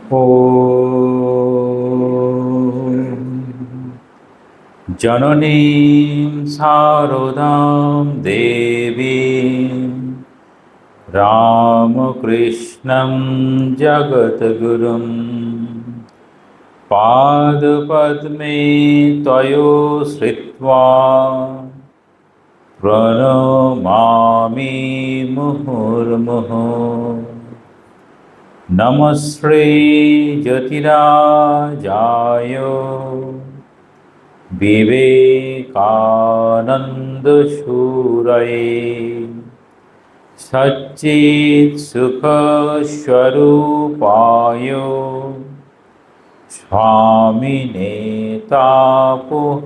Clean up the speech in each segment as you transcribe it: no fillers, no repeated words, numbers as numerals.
ॐ जननीं शारदां देवीं रामकृष्णं जगद्गुरुं पादपद्मे तयो श्रित्वा प्रणमामि मुहुर्मुहुः। नमस्ते ज्योतिराजाय विवेकानन्दशूरये सच्चित्सुखस्वरूपाय स्वामिने तापहारिणे।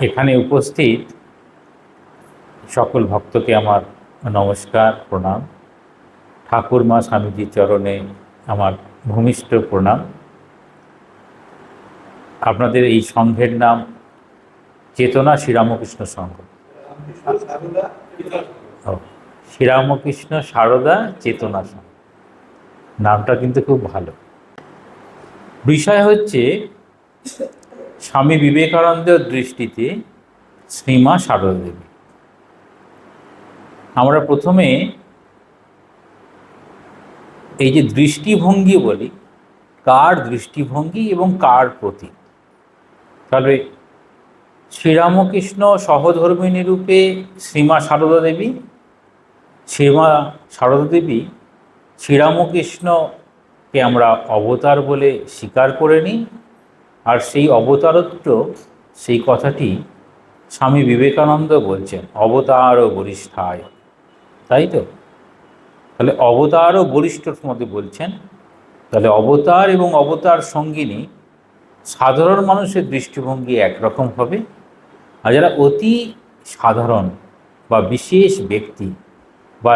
এখানে উপস্থিত সকল ভক্তকে আমার নমস্কার, প্রণাম। ঠাকুর মা স্বামীজির চরণে আমার ভূমিষ্ঠ প্রণাম। আপনাদের এই সংঘের নাম চেতনা শ্রীরামকৃষ্ণ সংঘ। শ্রীরামকৃষ্ণ সারদা চেতনা সংঘ, নামটা কিন্তু খুব ভালো। বিষয় হচ্ছে স্বামী বিবেকানন্দের দৃষ্টিতে শ্রীমা সারদা দেবী। আমরা প্রথমে এই যে দৃষ্টিভঙ্গি বলি, কার দৃষ্টিভঙ্গি এবং কার প্রতি, তাহলে শ্রীরামকৃষ্ণ সহধর্মিণী রূপে শ্রীমা সারদা দেবী। শ্রীমা সারদা দেবী শ্রীরামকৃষ্ণকে আমরা অবতার বলে স্বীকার করে নিই, আর সেই অবতারত্ব, সেই কথাটি স্বামী বিবেকানন্দ বলছেন, অবতার ও বরিষ্ঠায়, তাই তো? তাহলে অবতার ও বরিষ্ঠর মধ্যে বলছেন, তাহলে অবতার এবং অবতার সঙ্গিনী সাধারণ মানুষের দৃষ্টিভঙ্গি একরকম হবে, আর যারা অতি সাধারণ বা বিশেষ ব্যক্তি, বা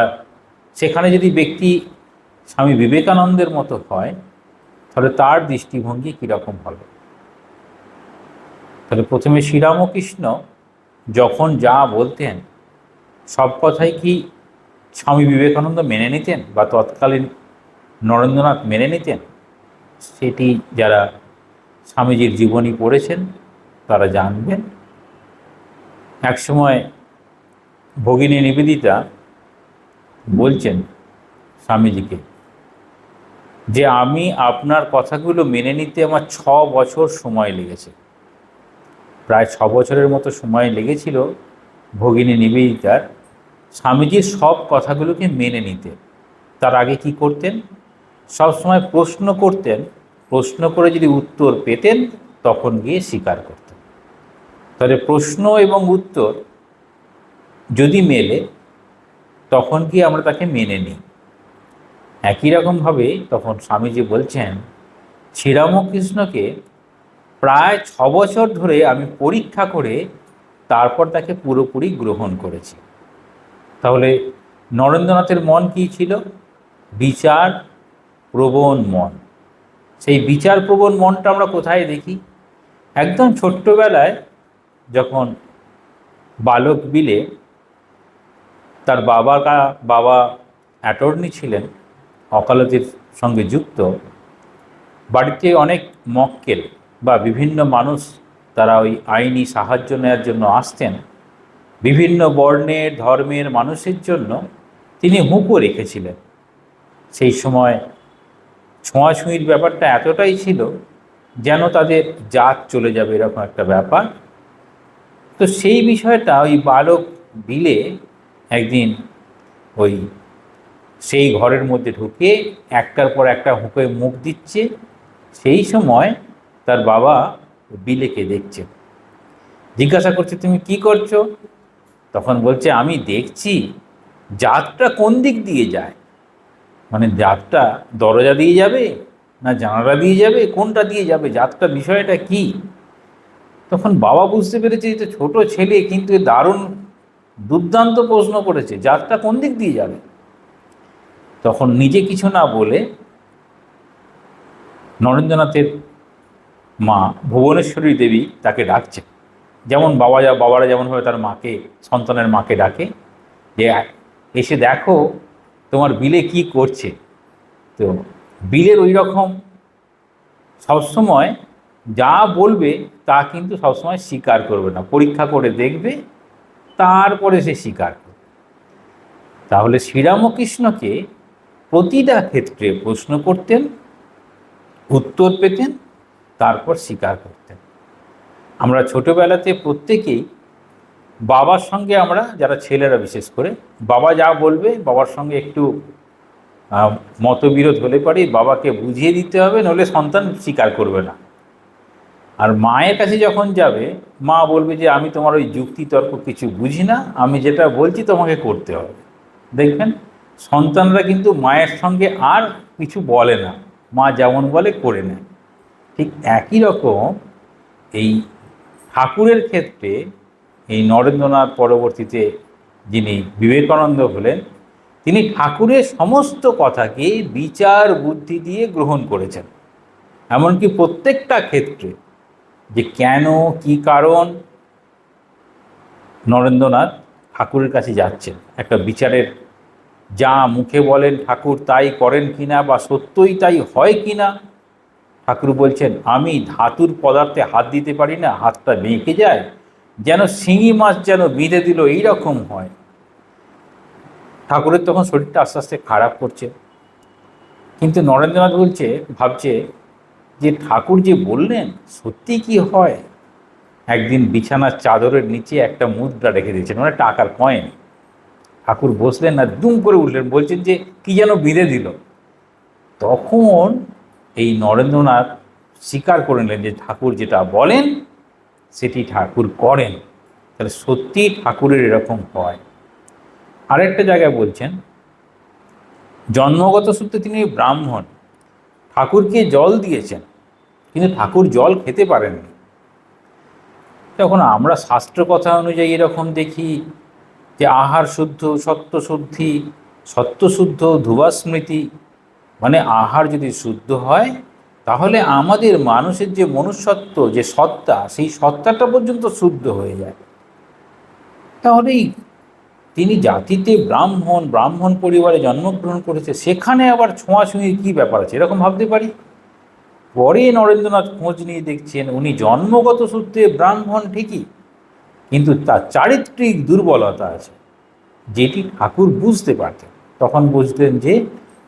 সেখানে যদি ব্যক্তি স্বামী বিবেকানন্দের মতো হয়, তাহলে তার দৃষ্টিভঙ্গি কীরকম হবে? তাহলে প্রথমে শ্রীরামকৃষ্ণ যখন যা বলতেন সব কথাই কি স্বামী বিবেকানন্দ মেনে নিতেন বা তৎকালীন নরেন্দ্রনাথ মেনে নিতেন? সেটি যারা স্বামীজির জীবনী পড়েছেন তারা জানবেন। একসময় ভগিনী নিবেদিতা বলছেন স্বামীজিকে যে আমি আপনার কথাগুলো মেনে নিতে আমার 6 বছর সময় লেগেছে। প্রায় 6 বছরের মতো সময় লেগেছিল ভগিনী নিবেদিতার স্বামীজির সব কথাগুলোকে মেনে নিতে। তার আগে কি করতেন? সবসময় প্রশ্ন করতেন, প্রশ্ন করে যদি উত্তর পেতেন তখন গিয়ে স্বীকার করতেন। তাহলে প্রশ্ন এবং উত্তর যদি মেলে তখন কি আমরা তাকে মেনে নিই। একই রকমভাবে তখন স্বামীজি বলছেন শ্রীরামকৃষ্ণকে প্রায় 6 বছর ধরে আমি পরীক্ষা করে তারপর তাকে পুরোপুরি গ্রহণ করেছি। তাহলে নরেন্দ্রনাথের মন কী ছিল? বিচার প্রবণ মন। সেই বিচার প্রবণ মনটা আমরা কোথায় দেখি? একদম ছোট্টবেলায় যখন বালক বিলে তার বাবা অ্যাটর্নি ছিলেন, ওকালতির সঙ্গে যুক্ত, বাড়িতে অনেক মক্কেল বা বিভিন্ন মানুষ তারা ওই আইনি সাহায্য নেওয়ার জন্য আসতেন। বিভিন্ন বর্ণের ধর্মের মানুষের জন্য তিনি হুঁকো রেখেছিলেন। সেই সময় ছোঁয়াছুঁয়ির ব্যাপারটা এতটাই ছিল যেন তাদের জাত চলে যাবে, এরকম একটা ব্যাপার। তো সেই বিষয়টা ওই বালক বিলে একদিন ওই সেই ঘরের মধ্যে ঢুকে একটার পর একটা হুঁকে মুখ দিচ্ছে। সেই সময় তার বাবা বিলেকে দেখছে, জিজ্ঞাসা করছে তুমি কি করছো? তখন বলছে আমি দেখছি জাতটা কোন দিক দিয়ে যায়, মানে জাতটা দরজা দিয়ে যাবে না জানালা দিয়ে যাবে, কোনটা দিয়ে যাবে, জাতটা বিষয়টা কি? তখন বাবা বুঝতে পেরেছে যে ছোট ছেলে কিন্তু দারুণ দুর্দান্ত প্রশ্ন করেছে, জাতটা কোন দিক দিয়ে যাবে। তখন নিজে কিছু না বলে নরেন্দ্রনাথের মা ভুবনেশ্বরী দেবী তাকে ডাকছে যেমন বাবারা যেমনভাবে তার মাকে, সন্তানের মাকে ডাকে যে এসে দেখো তোমার বিলে কি করছে। তো বিলের ওই রকম সবসময় যা বলবে তা কিন্তু সবসময় স্বীকার করবে না, পরীক্ষা করে দেখবে, তারপরে সে স্বীকার করবে। তাহলে শ্রীরামকৃষ্ণকে প্রতিটা ক্ষেত্রে প্রশ্ন করতেন, উত্তর পেতেন, তারপর স্বীকার করতেন। আমরা ছোটবেলাতে প্রত্যেকেই বাবার সঙ্গে, আমরা যারা ছেলেরা বিশেষ করে, বাবা যা বলবে বাবার সঙ্গে একটু মতবিরোধ হলে পরে বাবাকে বুঝিয়ে দিতে হবে, নইলে সন্তান স্বীকার করবে না। আর মায়ের কাছে যখন যাবে, মা বলবে যে আমি তোমার ওই যুক্তি তর্ক কিছু বুঝি না, আমি যেটা বলছি তোমাকে করতে হবে। দেখবেন সন্তানরা কিন্তু মায়ের সঙ্গে আর কিছু বলে না, মা যেমন বলে করে নেয়। ঠিক একই রকম এই ঠাকুরের ক্ষেত্রে এই নরেন্দ্রনাথ পরবর্তীতে যিনি বিবেকানন্দ হলেন, তিনি ঠাকুরের সমস্ত কথাকে বিচার বুদ্ধি দিয়ে গ্রহণ করেছেন। এমনকি প্রত্যেকটা ক্ষেত্রে যে কেন, কি কারণ নরেন্দ্রনাথ ঠাকুরের কাছে যাচ্ছেন, একটা বিচারের, যা মুখে বলেন ঠাকুর তাই করেন কিনা বা সত্যই তাই হয় কিনা। ঠাকুর বলছেন আমি ধাতুর পদার্থে হাত দিতে পারি না, হাতটা বেঁকে যায়, যেন শিঙি মাছ যেন বিঁধে দিল, এইরকম হয়। ঠাকুরের তখন শরীরটা আস্তে আস্তে খারাপ করছে, কিন্তু নরেন্দ্রনাথ ভাবছে যে ঠাকুর যে বললেন সত্যি কি হয়। একদিন বিছানার চাদরের নিচে একটা মুদ্রা রেখে দিয়েছেন, মানে টাকার কয়েন। ঠাকুর বসলেন না, দুম করে উঠলেন, বলছেন যে কি যেন বিঁধে দিল। তখন এই নরেন্দ্রনাথ স্বীকার করে নিলেন যে ঠাকুর যেটা বলেন সেটি ঠাকুর করেন। তাহলে সত্যি ঠাকুরের এরকম হয়। আরেকটা জায়গায় বলছেন জন্মগত সূত্রে তিনি ব্রাহ্মণ, ঠাকুরকে জল দিয়েছেন, কিন্তু ঠাকুর জল খেতে পারেননি। তখন আমরা শাস্ত্র কথা অনুযায়ী এরকম দেখি যে আহার শুদ্ধ, সত্যশুদ্ধি, সত্যশুদ্ধ ধুবা স্মৃতি, মানে আহার যদি শুদ্ধ হয় তাহলে আমাদের মানুষের যে মনুষ্যত্ব, যে সত্তা, সেই সত্তাটা পর্যন্ত শুদ্ধ হয়ে যায়। তাহলেই তিনি জাতিতে ব্রাহ্মণ, ব্রাহ্মণ পরিবারে জন্মগ্রহণ করেছে, সেখানে আবার ছোঁয়াছুঁয়ির কী ব্যাপার আছে, এরকম ভাবতে পারি। পরে নরেন্দ্রনাথ খোঁজ নিয়ে দেখছেন উনি জন্মগত সূত্রে ব্রাহ্মণ ঠিকই, কিন্তু তার চারিত্রিক দুর্বলতা আছে, যেটি ঠাকুর বুঝতে পারতেন। তখন বুঝলেন যে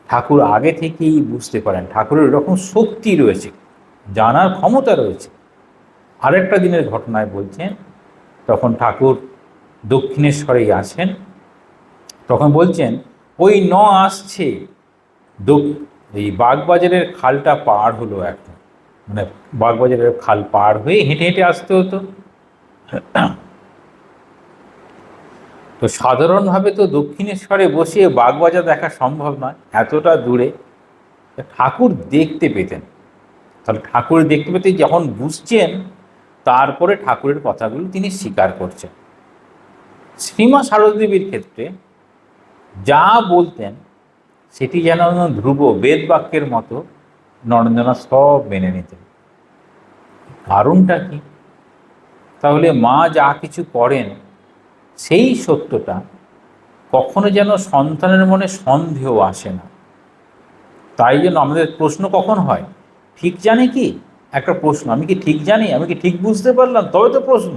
ঠাকুর আগে থেকেই বুঝতে পারেন, ঠাকুরের এরকম শক্তি রয়েছে, জানার ক্ষমতা রয়েছে। আরেকটা দিনের ঘটনায় বলছেন, তখন ঠাকুর দক্ষিণেশ্বরেই আছেন, তখন বলছেন ওই আসছে এই বাগবাজারের খালটা পার হলো, এখন মানে বাগবাজারের খাল পার হয়ে হেঁটে হেঁটে আসতে হতো। তো সাধারণভাবে তো দক্ষিণেশ্বরে বসে বাগবাজার দেখা সম্ভব নয়, এতটা দূরে। ঠাকুর দেখতে পেতেন, তাহলে ঠাকুর দেখতে পেতে যখন বুঝছেন, তারপরে ঠাকুরের কথাগুলো তিনি স্বীকার করছেন। শ্রীমা শারদাদেবীর ক্ষেত্রে যা বলতেন সেটি যেন ধ্রুব বেদ বাক্যের মতো নরেন্দ্রনাথ সব মেনে নিতেন। কারণটা কি? তাহলে মা যা কিছু করেন সেই সত্যটা কখনো যেন সন্তানের মনে সন্দেহ আসে না। তাই জন্য আমাদের প্রশ্ন কখন হয়, ঠিক জানি কি, একটা প্রশ্ন, আমি কি ঠিক জানি, আমি কি ঠিক বুঝতে পারলাম, তবে তো প্রশ্ন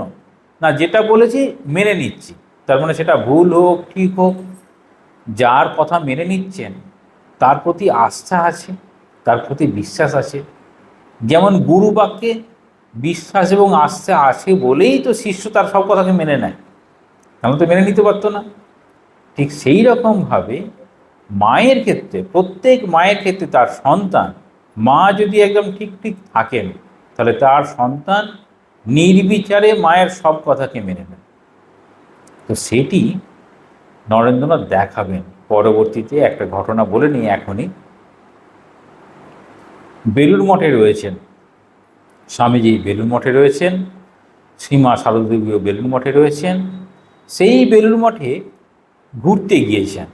না, যেটা বলেছি মেনে নিচ্ছি, তার মানে সেটা ভুল হোক ঠিক হোক, যার কথা মেনে নিচ্ছেন তার প্রতি আস্থা আছে, তার প্রতি বিশ্বাস আছে। যেমন গুরু বাক্যে বিশ্বাস এবং আস্থা আছে বলেই তো শিষ্য তার সব কথাকে মেনে নেয়, তেমন তো মেনে নিতে পারতো না। ঠিক সেই রকমভাবে মায়ের ক্ষেত্রে, প্রত্যেক মায়ের ক্ষেত্রে তার সন্তান, মা যদি একদম ঠিক ঠিক থাকেন তাহলে তার সন্তান নির্বিচারে মায়ের সব কথাকে মেনে নেয়। তো সেটি নরেন্দ্রনাথ দেখাবেন। পরবর্তীতে একটা ঘটনা বলে নিই এখনই। বেলুড় মঠে রয়েছেন স্বামীজি, বেলুড় মঠে রয়েছেন, শ্রীমা শারদাদেবীও বেলুড় মঠে রয়েছেন। সেই বেলুড় মঠে ঘুরতে গিয়েছেন।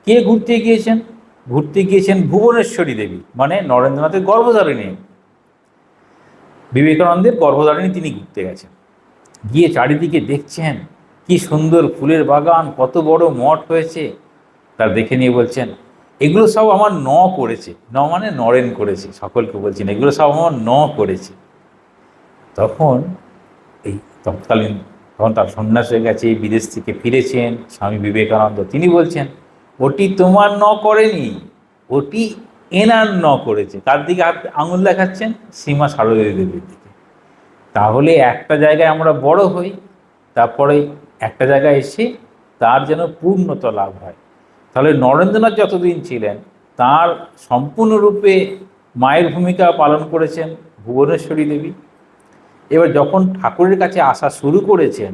কে ঘুরতে গিয়েছেন? ঘুরতে গিয়েছেন ভুবনেশ্বরী দেবী, মানে নরেন্দ্রনাথের গর্ভধারিণী, বিবেকানন্দের গর্ভধারিণী, তিনি ঘুরতে গেছেন। গিয়ে চারিদিকে দেখছেন কি সুন্দর ফুলের বাগান, কত বড় মঠ হয়েছে। তার দেখে নিয়ে বলছেন, এগুলো সব আমার করেছে। মানে নরেন করেছে। সকলকে বলছেন এগুলো সব আমার করেছে। তখন এই তৎকালীন, তখন তার সন্ন্যাস হয়ে গেছে, বিদেশ থেকে ফিরেছেন স্বামী বিবেকানন্দ, তিনি বলছেন ওটি তোমার করেনি, ওটি এনার করেছে। তার দিকে আঙুল দেখাচ্ছেন, সীমা সারদা দেবীর দিকে। তাহলে একটা জায়গায় আমরা বড় হই, তারপরে একটা জায়গায় এসে তার যেন পূর্ণতা লাভ হয়। তাহলে নরেন্দ্রনাথ যতদিন ছিলেন তার সম্পূর্ণরূপে মায়ের ভূমিকা পালন করেছেন ভুবনেশ্বরী দেবী। এবার যখন ঠাকুরের কাছে আসা শুরু করেছেন,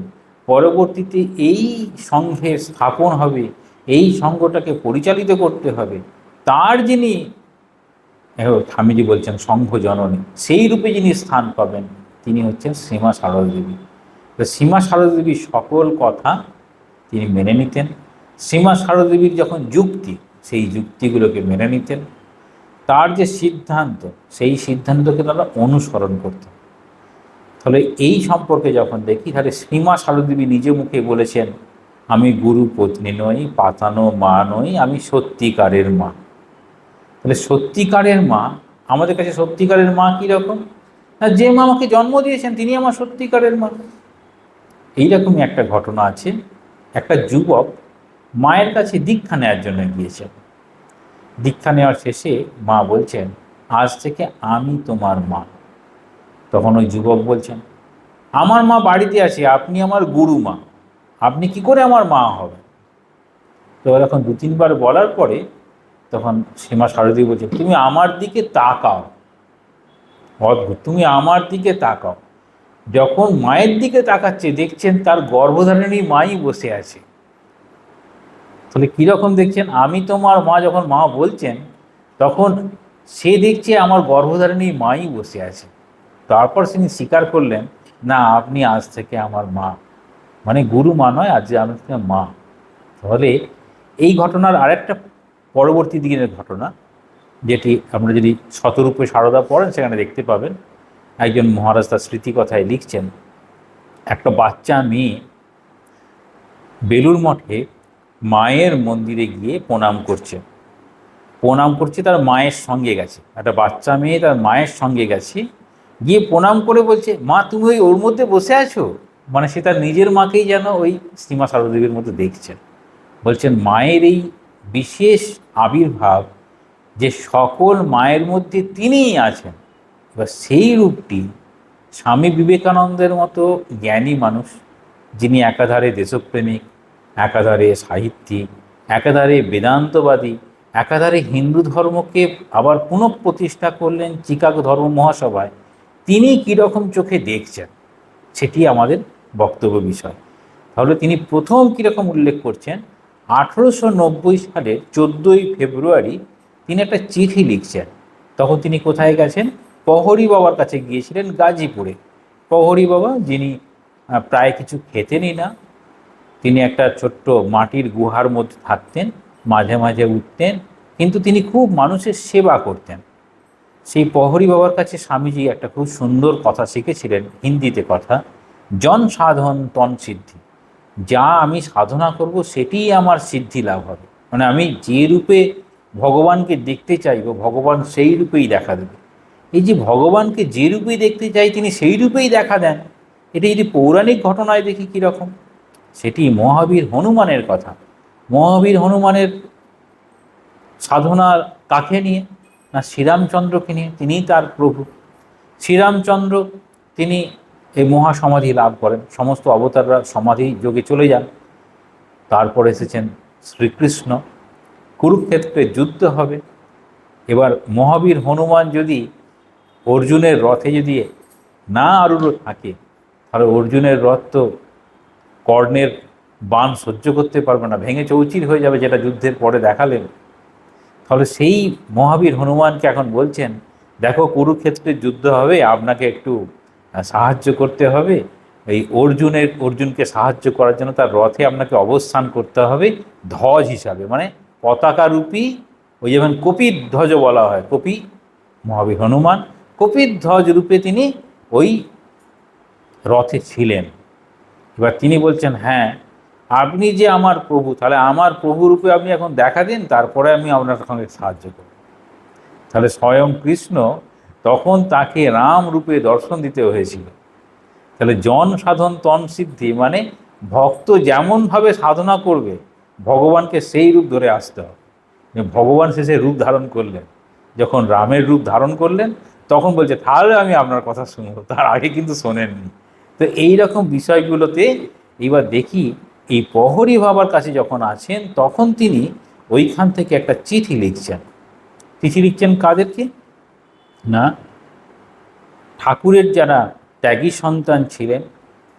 পরবর্তীতে এই সংঘের স্থাপন হবে, এই সংঘটাকে পরিচালিত করতে হবে, তার যিনি স্বামীজি বলছেন সংঘ জননী, সেই রূপে যিনি স্থান পাবেন তিনি হচ্ছেন শ্রীমা সারদা দেবী। তো শ্রীমা সারদা দেবীর সকল কথা তিনি মেনে নিতেন। শ্রীমা সারদা দেবীর যখন যুক্তি, সেই যুক্তিগুলোকে মেনে নিতেন। তার যে সিদ্ধান্ত, সেই সিদ্ধান্তকে তারা অনুসরণ করতেন। তাহলে এই সম্পর্কে যখন দেখি, তাহলে শ্রীমা সারদা দেবী নিজে মুখে বলেছেন, আমি গুরু পত্নী নই, পাতানো মা নই, আমি সত্যিকারের মা। তাহলে সত্যিকারের মা, আমাদের কাছে সত্যিকারের মা কীরকম? না, যে মা আমাকে জন্ম দিয়েছেন তিনি আমার সত্যিকারের মা। এইরকমই একটা ঘটনা আছে। একটা যুবক মায়ের কাছে দীক্ষা নেওয়ার জন্য গিয়েছেন। দীক্ষা নেওয়ার শেষে মা বলছেন, আজ থেকে আমি তোমার মা। তখন ওই যুবক বলছেন, আমার মা বাড়িতে আছে, আপনি আমার গুরু মা, আপনি কি করে আমার মা হবেন? তো এরকম দু তিনবার বলার পরে তখন শ্রীমা সারদী বলছে, তুমি আমার দিকে তাকাও। অদ্ভুত, তুমি আমার দিকে তাকাও। যখন মায়ের দিকে তাকাচ্ছে, দেখছেন তার গর্ভধারিণী মাই বসে আছে। তাহলে কীরকম দেখছেন, আমি তোমার মা যখন মা বলছেন, তখন সে দেখছে আমার গর্ভধারিণী মাই বসে আছে। তারপর তিনি স্বীকার করলেন, না, আপনি আজ থেকে আমার মা, মানে গুরু মা নয়, আজ যে আমি মা। তাহলে এই ঘটনার আরেকটা পরবর্তী দিনের ঘটনা, যেটি আমরা যদি শতরূপে সারদা পড়েন সেখানে দেখতে পাবেন। একজন মহারাজ তার স্মৃতিকথায় লিখছেন, একটা বাচ্চা মেয়ে বেলুড় মঠে মায়ের মন্দিরে গিয়ে প্রণাম করছে। তার মায়ের সঙ্গে গেছে, একটা বাচ্চা মেয়ে তার মায়ের সঙ্গে গেছে, গিয়ে প্রণাম করে বলছে, মা তুমি ওর মধ্যে বসে আছো। মানে সে তার নিজের মাকেই যেন ওই শ্রীমা সারদা দেবীর মধ্যে দেখছেন। বলছেন মায়ের এই বিশেষ আবির্ভাব, যে সকল মায়ের মধ্যে তিনিই আছেন। এবার সেই রূপটি স্বামী বিবেকানন্দের মতো জ্ঞানী মানুষ, যিনি একাধারে দেশপ্রেমিক, একাধারে সাহিত্যিক, একাধারে বেদান্তবাদী, একাধারে হিন্দু ধর্মকে আবার পুনঃপ্রতিষ্ঠা করলেন চিকাগো ধর্ম মহাসভায়, তিনি কীরকম চোখে দেখছেন সেটি আমাদের বক্তব্য বিষয়। তাহলে তিনি প্রথম কীরকম উল্লেখ করছেন, 1890 সালের 14ই ফেব্রুয়ারি তিনি একটা চিঠি লিখছেন। তখন তিনি কোথায় গেছেন? প্রহরী বাবার কাছে গিয়েছিলেন গাজীপুরে। প্রহরী বাবা, যিনি প্রায় কিছু খেতেনই না, তিনি একটা ছোট্ট মাটির গুহার মধ্যে থাকতেন, মাঝে মাঝে উঠতেন, কিন্তু তিনি খুব মানুষের সেবা করতেন। সেই প্রহরী বাবার কাছে স্বামীজি একটা খুব সুন্দর কথা শিখেছিলেন, হিন্দিতে কথা, জন সাধন তন সিদ্ধি। যা আমি সাধনা করব সেটিই আমার সিদ্ধি লাভ হবে। মানে আমি যে রূপে ভগবানকে দেখতে চাইব, ভগবান সেই রূপেই দেখা দেবে। এই যে ভগবানকে যে রূপেই দেখতে চাই তিনি সেই রূপেই দেখা দেন, এটা যদি পৌরাণিক ঘটনায় দেখি কীরকম, সেটি মহাবীর হনুমানের কথা। মহাবীর হনুমানের সাধনার কাকে নিয়ে? না, শ্রীরামচন্দ্রকে নিয়ে। তিনিই তার প্রভু। শ্রীরামচন্দ্র তিনি এই মহাসমাধি লাভ করেন, সমস্ত অবতাররা সমাধি যোগে চলে যান। তারপর এসেছেন শ্রীকৃষ্ণ, কুরুক্ষেত্রে যুদ্ধ হবে। এবার মহাবীর হনুমান যদি অর্জুনের রথে যদি না আরূঢ় থাকে, তাহলে অর্জুনের রথ তো কর্ণের বাণ সহ্য করতে পারবে না, ভেঙে চৌচির হয়ে যাবে, যেটা যুদ্ধের পরে দেখালেন। তাহলে সেই মহাবীর হনুমানকে এখন বলছেন, দেখো কুরুক্ষেত্রের যুদ্ধ হবে, আপনাকে একটু সাহায্য করতে হবে। এই অর্জুনকে সাহায্য করার জন্য তার রথে আপনাকে অবস্থান করতে হবে ধ্বজ হিসাবে, মানে পতাকারূপী। ওই যেমন কপির ধ্বজ বলা হয়, কপি মহাবীর হনুমান কপির ধ্বজ রূপে তিনি ওই রথে ছিলেন। এবার তিনি বলছেন, হ্যাঁ আপনি যে আমার প্রভু, তাহলে আমার প্রভু রূপে আপনি এখন দেখা দিন, তারপরে আমি আপনার সঙ্গে সাহায্য করব। তাহলে স্বয়ং কৃষ্ণ তখন তাকে রাম রূপে দর্শন দিতে হয়েছিল। তাহলে জন সাধন তন সিদ্ধি মানে ভক্ত যেমনভাবে সাধনা করবে ভগবানকে সেই রূপ ধরে আসতে হবে। ভগবান শেষে রূপ ধারণ করলেন, যখন রামের রূপ ধারণ করলেন তখন বলছে তাহলে আমি আপনার কথা শুনবো, তার আগে কিন্তু শোনেননি। তো এই রকম বিষয়গুলোতে এবার দেখি এই প্রহরী বাবার কাছে যখন আছেন তখন তিনি ওইখান থেকে একটা চিঠি লিখছেন। চিঠি লিখছেন কাদেরকে না, ঠাকুরের যারা ত্যাগী সন্তান ছিলেন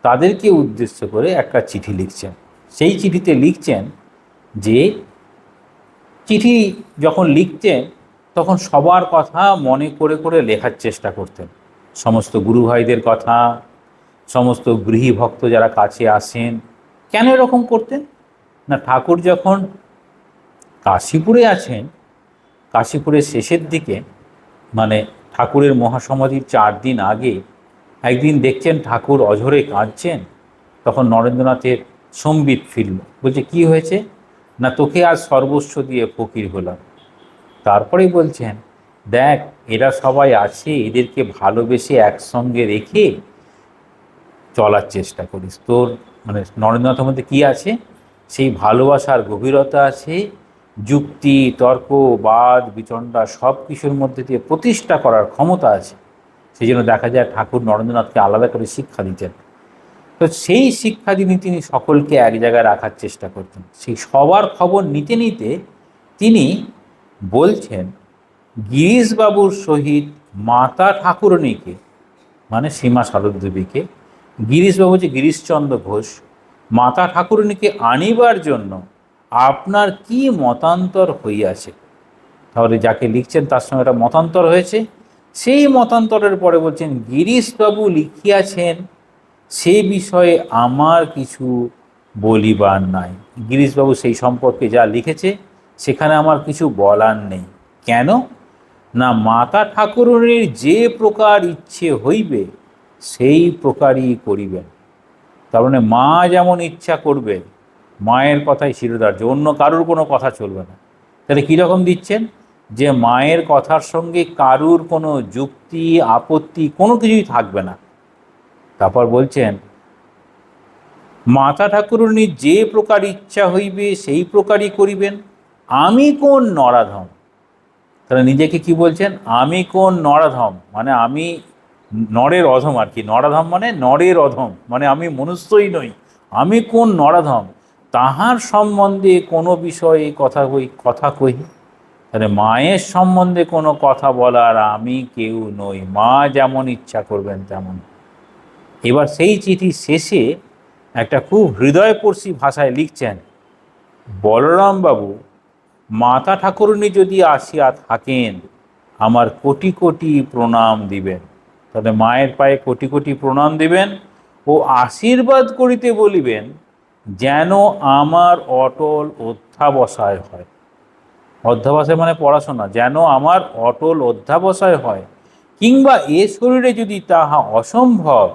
তাদেরকে উদ্দেশ্য করে একটা চিঠি লিখছেন। সেই চিঠিতে লিখছেন যে, চিঠি যখন লিখতেন তখন সবার কথা মনে করে করে লেখার চেষ্টা করতেন, সমস্ত গুরু ভাইদের কথা, সমস্ত গৃহী ভক্ত যারা কাছে আসেন। কেন এরকম করতেন না, ঠাকুর যখন কাশীপুরে আছেন, কাশীপুরের শেষের দিকে মানে ঠাকুরের মহাসমাধির 4 দিন আগে একদিন দেখছেন ঠাকুর অঝরে কাঁদছেন। তখন নরেন্দ্রনাথের সম্বিত ফিরল, বলছে কি হয়েছে না, তোকে আজ সর্বস্ব দিয়ে ফকির হলাম। তারপরেই বলছেন, দেখ এরা সবাই আছে, এদেরকে ভালোবেসে একসঙ্গে রেখে চলার চেষ্টা করিস। তোর মানে নরেন্দ্রনাথের মধ্যে কী আছে, সেই ভালোবাসার গভীরতা আছে, যুক্তি তর্ক বাদ বিচণ্ডা সব কিছুর মধ্যে দিয়ে প্রতিষ্ঠা করার ক্ষমতা আছে। সেই জন্য দেখা যায় ঠাকুর নরেন্দ্রনাথকে আলাদা করে শিক্ষা দিতেন। তো সেই শিক্ষা তিনি সকলকে এক জায়গায় রাখার চেষ্টা করতেন। সেই সবার খবর নিতে নিতে তিনি বলছেন গিরিশবাবুর সহিত মাতা ঠাকুরণীকে মানে সীমা শারদদেবীকে, গিরিশবাবু যে গিরিশচন্দ্র ঘোষ, মাতা ঠাকুরণীকে আনিবার জন্য আপনার কি মতান্তর হইয়াছে। তাহলে যাকে লিখছেন তার সঙ্গে একটা মতান্তর হয়েছে। সেই মতান্তরের পরে বলছেন গিরিশবাবু লিখিয়াছেন সে বিষয়ে আমার কিছু বলিবার নাই। গিরিশবাবু সেই সম্পর্কে যা লিখেছে সেখানে আমার কিছু বলার নেই। কেন না, মাতা ঠাকুরণীর যে প্রকার ইচ্ছে হইবে সেই প্রকারই করিবেন। তার মানে মা যেমন ইচ্ছা করবে, মায়ের কথাই শিরোধার্য, অন্য কারুর কোনো কথা চলবে না। তাহলে কীরকম দিচ্ছেন, যে মায়ের কথার সঙ্গে কারুর কোনো যুক্তি আপত্তি কোনো কিছুই থাকবে না। তারপর বলছেন মাতা ঠাকুরণীর যে প্রকার ইচ্ছা হইবে সেই প্রকারই করিবেন। আমি কোন নরাধম, তাহলে নিজেকে কি বলছেন, আমি কোন নরাধম মানে আমি নরের অধম আর কি, নরাধম মানে নরের অধম, মানে আমি মনুষ্যই নই, আমি কোন নরাধম তাহার সম্বন্ধে কোনো বিষয়ে কথা কহি। তাহলে মায়ের সম্বন্ধে কোনো কথা বলার আমি কেউ নই, মা যেমন ইচ্ছা করবেন তেমন। এবার সেই চিঠি শেষে একটা খুব হৃদয়স্পর্শী ভাষায় লিখছেন, বলরামবাবু মাতা ঠাকুরণী যদি আসিয়া থাকেন আমার কোটি কোটি প্রণাম দিবেন। তাহলে মায়ের পায়ে কোটি কোটি প্রণাম দিবেন ও আশীর্বাদ করিতে বলিবেন যেন আমার অটল অধ্যাবসায় হয়। অধ্যাবসায় মানে পড়াশোনা, যেন আমার অটল অধ্যাবসায় হয়, কিংবা এ শরীরে যদি তাহা অসম্ভব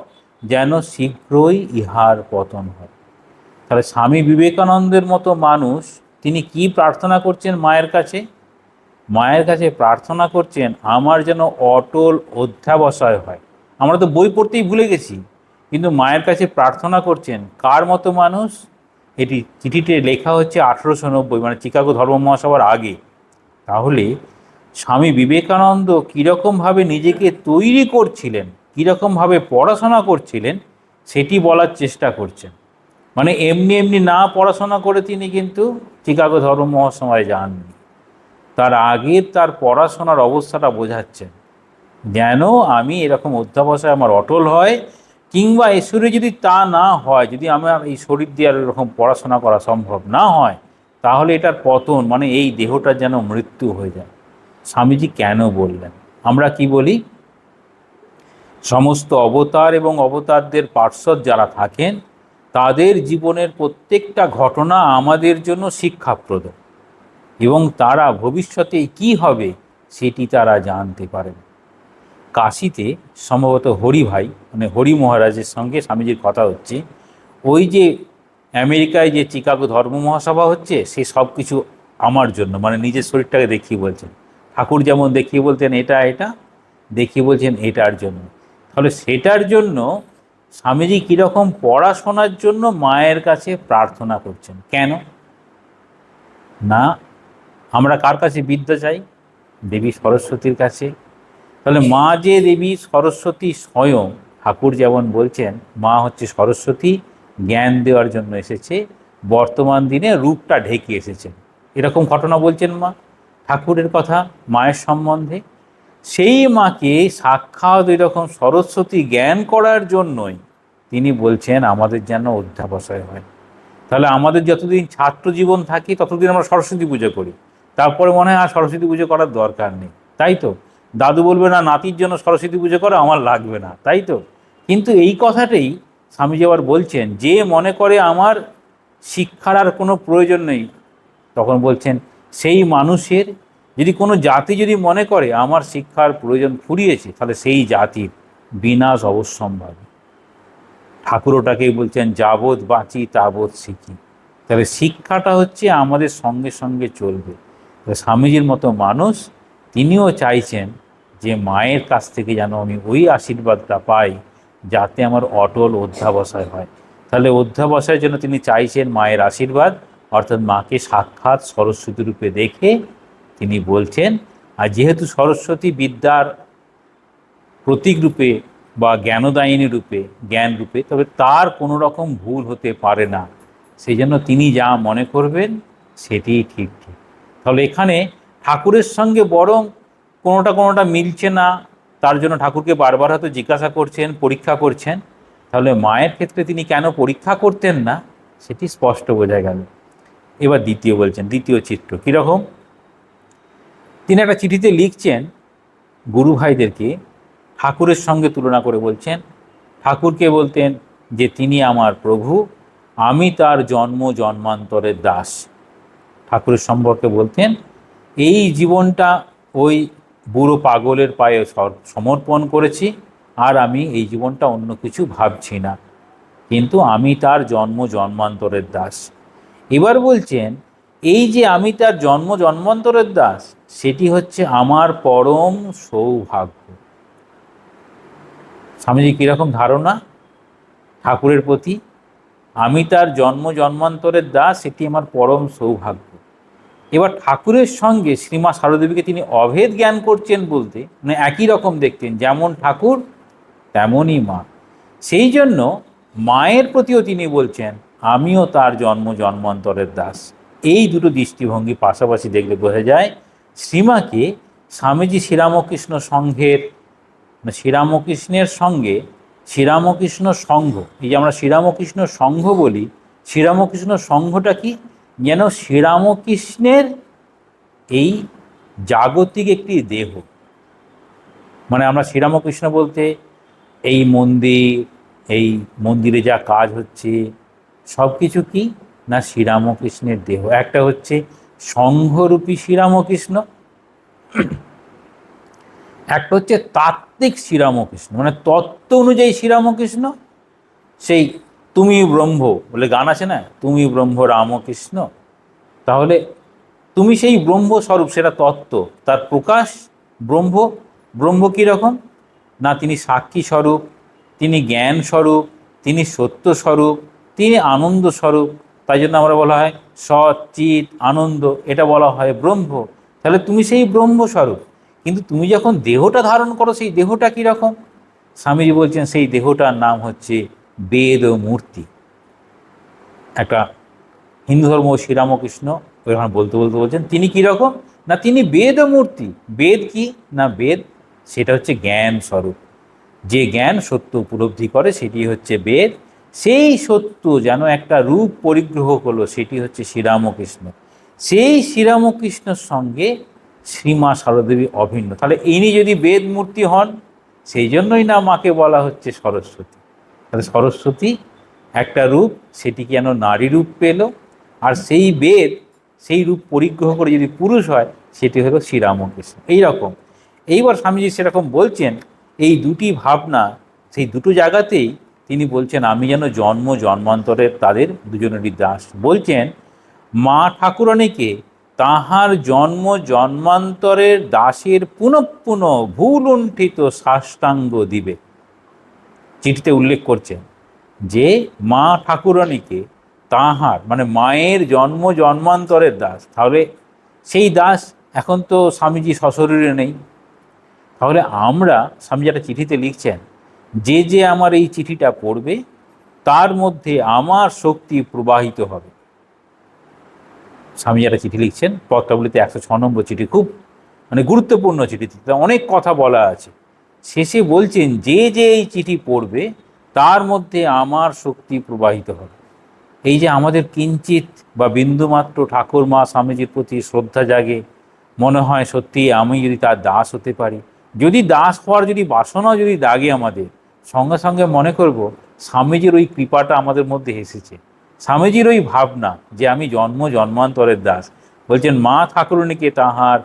যেন শীঘ্রই ইহার পতন হয়। তাহলে স্বামী বিবেকানন্দের মতো মানুষ তিনি কি প্রার্থনা করছেন মায়ের কাছে, মায়ের কাছে প্রার্থনা করছেন আমার যেন অটল অধ্যাবসায় হয়। আমরা তো বই পড়তেই ভুলে গেছি, কিন্তু মায়ের কাছে প্রার্থনা করছেন কার মতো মানুষ। এটি চিঠিতে লেখা হচ্ছে 1890 মানে চিকাগো ধর্ম মহাসভার আগে। তাহলে স্বামী বিবেকানন্দ কীরকমভাবে নিজেকে তৈরি করছিলেন, কীরকমভাবে পড়াশোনা করছিলেন সেটি বলার চেষ্টা করছেন। মানে এমনি এমনি না পড়াশোনা করে তিনি কিন্তু চিকাগো ধর্ম মহাসভায় যাননি, তার আগের তার পড়াশোনার অবস্থাটা বোঝাচ্ছেন, যেন আমি এরকম অধ্যাবসায় আমার অটল হয়, কিংবা ঈশ্বরে যদি তা না হয়, যদি আমার এই শরীর দিয়ে আর এরকম পড়াশোনা করা সম্ভব না হয়, তাহলে এটার পতন মানে এই দেহটার যেন মৃত্যু হয়ে যায়। স্বামীজি কেন বললেন, আমরা কি বলি, সমস্ত অবতার এবং অবতারদের পার্শ্বদ যারা থাকেন তাদের জীবনের প্রত্যেকটা ঘটনা আমাদের জন্য শিক্ষাপ্রদ, এবং তারা ভবিষ্যতে কি হবে সেটি তারা জানতে পারেন। কাশীতে সম্ভবত হরি ভাই মানে হরি মহারাজের সঙ্গে স্বামীজির কথা হচ্ছে, ওই যে আমেরিকায় যে চিকাগো ধর্ম মহাসভা হচ্ছে সে সব কিছু আমার জন্য, মানে নিজের শরীরটাকে দেখিয়ে বলছেন। ঠাকুর যেমন দেখিয়ে বলতেন এটা এটা, দেখিয়ে বলছেন এটার জন্য। তাহলে সেটার জন্য স্বামীজি কীরকম পড়াশোনার জন্য মায়ের কাছে প্রার্থনা করছেন কেন? না, আমরা কার কাছে বিদ্যা চাই? দেবী সরস্বতীর কাছে। তাহলে মা যে দেবী সরস্বতী স্বয়ং, ঠাকুর যেমন বলছেন মা হচ্ছে সরস্বতী, জ্ঞান দেওয়ার জন্য এসেছে, বর্তমান দিনে রূপটা ঢেকে এসেছেন, এরকম ঘটনা বলছেন মা ঠাকুরের কথা মায়ের সম্বন্ধে। সেই মাকে সাক্ষাৎ ওই রকম সরস্বতী জ্ঞান করার জন্যই তিনি বলছেন আমাদের যেন অধ্যাবসায় হয়। তাহলে আমাদের যতদিন ছাত্র জীবন থাকি ততদিন আমরা সরস্বতী পুজো করি, তারপরে মনে হয় আর সরস্বতী পুজো করার দরকার নেই, তাই তো? দাদু বলবে না নাতির জন্য সরস্বতী পুজো করো, আমার লাগবে না, তাই তো? কিন্তু এই কথাটাই স্বামীজি আবার বলছেন, যে মনে করে আমার শিক্ষার আর কোনো প্রয়োজন নেই, তখন বলছেন সেই মানুষের, যদি কোনো জাতি যদি মনে করে আমার শিক্ষার প্রয়োজন ফুরিয়েছে, তাহলে সেই জাতির বিনাশ অবশ্যম্ভাবী। ঠাকুর ওটাকেই বলছেন যাবৎ বাঁচি তাবৎ শিখি। তাহলে শিক্ষাটা হচ্ছে আমাদের সঙ্গে সঙ্গে চলবে। স্বামীজির মতো মানুষ তিনিও চাইছেন যে মায়ের কাছ থেকে যেন আমি ওই আশীর্বাদটা পাই যাতে আমার অটল অধ্যাবসায় হয়। তাহলে অধ্যাবসায়ের জন্য তিনি চাইছেন মায়ের আশীর্বাদ, অর্থাৎ মাকে সাক্ষাৎ সরস্বতী রূপে দেখে তিনি বলছেন। আর যেহেতু সরস্বতী বিদ্যার প্রতীক রূপে বা জ্ঞানদায়িনী রূপে, জ্ঞান রূপে, তবে তার কোনো রকম ভুল হতে পারে না, সেই জন্য তিনি যা মনে করবেন সেটিই ঠিক ঠিক। তাহলে এখানে ঠাকুরের সঙ্গে বরং কোনোটা মিলছে না, তার জন্য ঠাকুরকে বারবার হয়তো জিজ্ঞাসা করছেন, পরীক্ষা করছেন। তাহলে মায়ের ক্ষেত্রে তিনি কেন পরীক্ষা করতেন না সেটি স্পষ্ট বোঝা গেল। এবার দ্বিতীয় বলছেন, দ্বিতীয় চিত্র কীরকম? তিনি একটা চিঠিতে লিখছেন গুরু ভাইদেরকে, ঠাকুরের সঙ্গে তুলনা করে বলছেন, ঠাকুরকে বলতেন যে তিনি আমার প্রভু, আমি তার জন্ম জন্মান্তরের দাস। ঠাকুরের সম্পর্কে বলতেন এই জীবনটা ওই বুড়ো পাগলের পায়ে সমর্পণ করেছি, আর আমি এই জীবনটা অন্য কিছু ভাবছি না, কিন্তু আমি তার জন্ম জন্মান্তরের দাস। এবার বলছেন এই যে আমি তার জন্ম জন্মান্তরের দাস, সেটি হচ্ছে আমার পরম সৌভাগ্য। স্বামীজি কীরকম ধারণা ঠাকুরের প্রতি? আমি তার জন্ম জন্মান্তরের দাস, এটি আমার পরম সৌভাগ্য। এবার ঠাকুরের সঙ্গে শ্রীমা সারদেবীকে তিনি অভেদ জ্ঞান করছেন বলতে, মানে একই রকম দেখতেন, যেমন ঠাকুর তেমনই মা। সেই জন্য মায়ের প্রতিও তিনি বলছেন আমিও তার জন্ম জন্মান্তরের দাস। এই দুটো দৃষ্টিভঙ্গি পাশাপাশি দেখলে বোঝা যায় শ্রীমাকে স্বামীজি শ্রীরামকৃষ্ণ সংঘের, শ্রীরামকৃষ্ণের সঙ্গে শ্রীরামকৃষ্ণ সংঘ, এই যে আমরা শ্রীরামকৃষ্ণ সংঘ বলি, শ্রীরামকৃষ্ণ সংঘটা কি? যেন শ্রীরামকৃষ্ণের এই জাগতিক একটি দেহ। মানে আমরা শ্রীরামকৃষ্ণ বলতে এই মন্দির, এই মন্দিরে যা কাজ হচ্ছে সব কিছু কি না শ্রীরামকৃষ্ণের দেহ। একটা হচ্ছে সংঘরূপী শ্রীরামকৃষ্ণ, একটা হচ্ছে তাত্ত্বিক শ্রীরামকৃষ্ণ, মানে তত্ত্ব অনুযায়ী শ্রীরামকৃষ্ণ। সেই তুমি ব্রহ্ম বলে গান আছে না, তুমি ব্রহ্ম রামকৃষ্ণ। তাহলে তুমি সেই ব্রহ্মস্বরূপ, সেটা তত্ত্ব, তার প্রকাশ ব্রহ্ম। ব্রহ্ম কীরকম না তিনি সাক্ষী স্বরূপ, তিনি জ্ঞান স্বরূপ, তিনি সত্য স্বরূপ, তিনি আনন্দ স্বরূপ। তাই জন্য আমরা বলা হয় সৎ চিৎ আনন্দ, এটা বলা হয় ব্রহ্ম। তাহলে তুমি সেই ব্রহ্মস্বরূপ, কিন্তু তুমি যখন দেহটা ধারণ করো সেই দেহটা কীরকম? স্বামীজি বলছেন সেই দেহটার নাম হচ্ছে বেদ ও মূর্তি। একটা হিন্দু ধর্ম শ্রীরামকৃষ্ণ ওইখানে বলতে বলতে বলছেন তিনি কীরকম না তিনি বেদ ও মূর্তি। বেদ কি না বেদ সেটা হচ্ছে জ্ঞান স্বরূপ, যে জ্ঞান সত্য উপলব্ধি করে সেটি হচ্ছে বেদ। সেই সত্য যেন একটা রূপ পরিগ্রহ করলো, সেটি হচ্ছে শ্রীরামকৃষ্ণ। সেই শ্রীরামকৃষ্ণের সঙ্গে শ্রীমা সারদেবী অভিন্ন। তাহলে ইনি যদি বেদ মূর্তি হন, সেই জন্যই না মাকে বলা হচ্ছে সরস্বতী। তাহলে সরস্বতী একটা রূপ, সেটি যেন নারী রূপ পেল, আর সেই বেদ সেই রূপ পরিগ্রহ করে যদি পুরুষ হয় সেটি হলো শ্রীরামকৃষ্ণ। এইরকম এইবার স্বামীজি সেরকম বলছেন, এই দুটি ভাবনা সেই দুটো জায়গাতেই তিনি বলছেন আমি যেন জন্ম জন্মান্তরের তাদের দুজনেরই দাস। বলছেন মা ঠাকুরানীকে তাহার জন্ম জন্মান্তরের দাসের পুনঃ পুনঃ ভুলুণ্ঠিত সাষ্টাঙ্গ দিবে। চিঠিতে উল্লেখ করছেন যে মা ঠাকুরানীকে তাহার মানে মায়ের জন্ম জন্মান্তরের দাস। তাহলে সেই দাস এখন তো স্বামীজি সশরীরে নেই। তাহলে আমরা, স্বামীজি একটা চিঠিতে লিখছেন, যে যে আমার এই চিঠিটা পড়বে তার মধ্যে আমার শক্তি প্রবাহিত হবে। স্বামীজি একটা চিঠি লিখছেন, পত্রাবলিতে 106 নম্বর চিঠি, খুব মানে গুরুত্বপূর্ণ চিঠিতে অনেক কথা বলা আছে। শেষে বলছেন যে যে এই চিঠি পড়বে তার মধ্যে আমার শক্তি প্রবাহিত হবে। এই যে আমাদের কিঞ্চিত বা বিন্দুমাত্র ঠাকুর মা স্বামীজির প্রতি শ্রদ্ধা জাগে, মনে হয় সত্যি আমি যদি তার দাস হতে পারি, যদি দাস হওয়ার যদি বাসনা যদি জাগে আমাদের, সঙ্গে সঙ্গে মনে করব স্বামীজির ওই কৃপাটা আমাদের মধ্যে এসেছে, স্বামীজির ওই ভাবনা যে আমি জন্ম জন্মান্তরের দাস। বলছেন মা ঠাকুরানীকে তাহার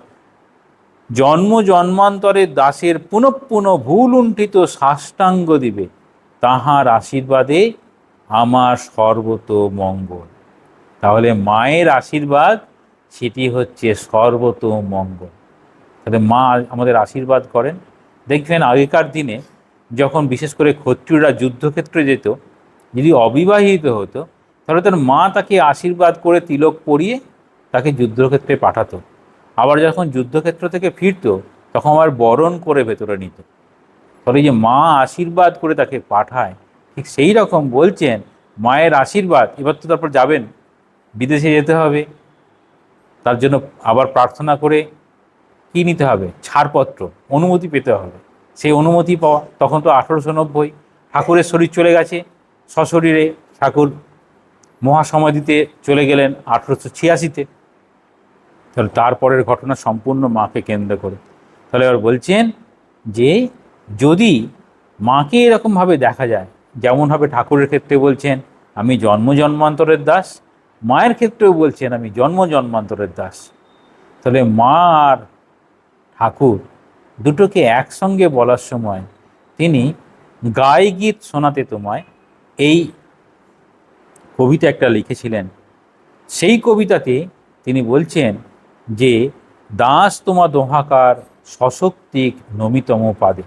জন্ম জন্মান্তরের দাসের পুনঃ পুনঃ ভুলুণ্ঠিত সাষ্টাঙ্গ দিবে, তাহার আশীর্বাদে আমার সর্বত মঙ্গল। তাহলে মায়ের আশীর্বাদ সেটি হচ্ছে সর্বত মঙ্গল। তাহলে মা আমাদের আশীর্বাদ করেন। দেখবেন আগেকার দিনে যখন বিশেষ করে ক্ষত্রিয়রা যুদ্ধক্ষেত্রে যেত, যদি অবিবাহিত হতো তাহলে তার মা তাকে আশীর্বাদ করে তিলক পরিয়ে তাকে যুদ্ধক্ষেত্রে পাঠাতো। আবার যখন যুদ্ধক্ষেত্র থেকে ফিরতো তখন আবার বরণ করে ভেতরে নিত। তবে যে মা আশীর্বাদ করে তাকে পাঠায়, ঠিক সেই রকম বলছেন মায়ের আশীর্বাদ। এবার তো তারপর যাবেন, বিদেশে যেতে হবে, তার জন্য আবার প্রার্থনা করে কী নিতে হবে, ছাড়পত্র, অনুমতি পেতে হবে। সেই অনুমতি পাওয়া, তখন তো 1890, ঠাকুরের শরীর চলে গেছে সশরীরে, ঠাকুর মহাসমাধিতে চলে গেলেন 1886-তে। তাহলে তারপরের ঘটনা সম্পূর্ণ মাকে কেন্দ্র করে। তাহলে এবার বলছেন যে যদি মাকে এরকমভাবে দেখা যায়, যেমনভাবে ঠাকুরের ক্ষেত্রে বলছেন আমি জন্ম জন্মান্তরের দাস, মায়ের ক্ষেত্রেও বলছেন আমি জন্ম জন্মান্তরের দাস, তাহলে মা আর ঠাকুর দুটোকে একসঙ্গে বলার সময় তিনি গাই গীত শোনাতে তোমায় এই কবিতা একটা লিখেছিলেন। সেই কবিতাতে তিনি বলছেন যে দাস তোমা দোহাকার সশক্তিক নমিতম পাদে।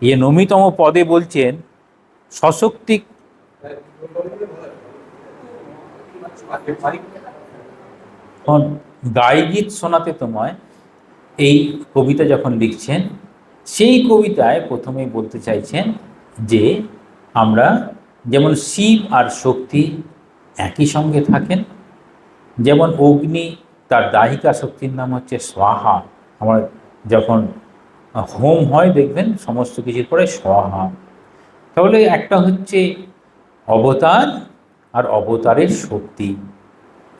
এ নমিতম পদে বলছেন সশক্তিক, গাই গীত শোনাতে তোমায় এই কবিতা যখন লিখছেন, সেই কবিতায় প্রথমেই বলতে চাইছেন যে আমরা যেমন শিব আর শক্তি একই সঙ্গে থাকেন, যেমন অগ্নি তার দাহিকা শক্তির নাম হচ্ছে স্বাহা। আমরা যখন হোম হয় দেখবেন সমস্ত কিছুর পরে স্বাহা। তাহলে একটা হচ্ছে অবতার আর অবতারের শক্তি।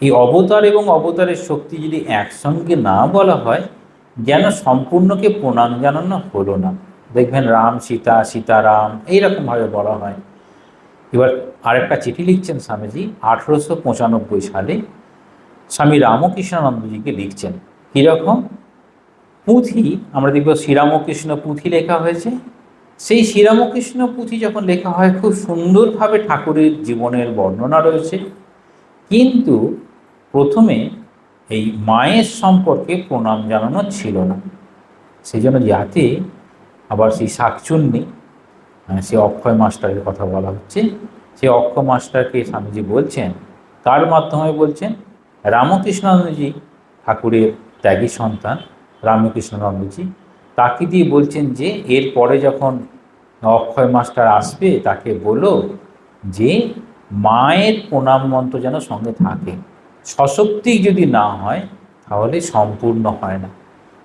এই অবতার এবং অবতারের শক্তি যদি একসঙ্গে না বলা হয়, যেন সম্পূর্ণকে প্রণাম জানানো হলো না। দেখবেন রাম সীতা, সীতারাম এইরকমভাবে বলা হয়। এবার আরেকটা চিঠি লিখছেন স্বামীজি 1895 সালে, স্বামী রামকৃষ্ণানন্দজিকে লিখছেন। কীরকম? পুঁথি, আমরা দেখব শ্রীরামকৃষ্ণ পুঁথি লেখা হয়েছে। সেই শ্রীরামকৃষ্ণ পুঁথি যখন লেখা হয় খুব সুন্দরভাবে ঠাকুরের জীবনের বর্ণনা রয়েছে, কিন্তু প্রথমে এই মায়ের সম্পর্কে প্রণাম জানানো ছিল না। সেই জন্য যাতে আবার সেই শাকচুন্নি, সে অক্ষয় মাস্টারের কথা বলা হচ্ছে, সে অক্ষয় মাস্টারকে স্বামীজি বলছেন, তার মাধ্যমে বলছেন রামকৃষ্ণানন্দজি ঠাকুরের ত্যাগী সন্তান রামকৃষ্ণানন্দজি, তাকে দিয়ে বলছেন যে এরপরে যখন অক্ষয় মাস্টার আসবে তাকে বলো যে মায়ের প্রণাম মন্ত্র যেন সঙ্গে থাকে। সশক্তি যদি না হয় তাহলে সম্পূর্ণ হয় না।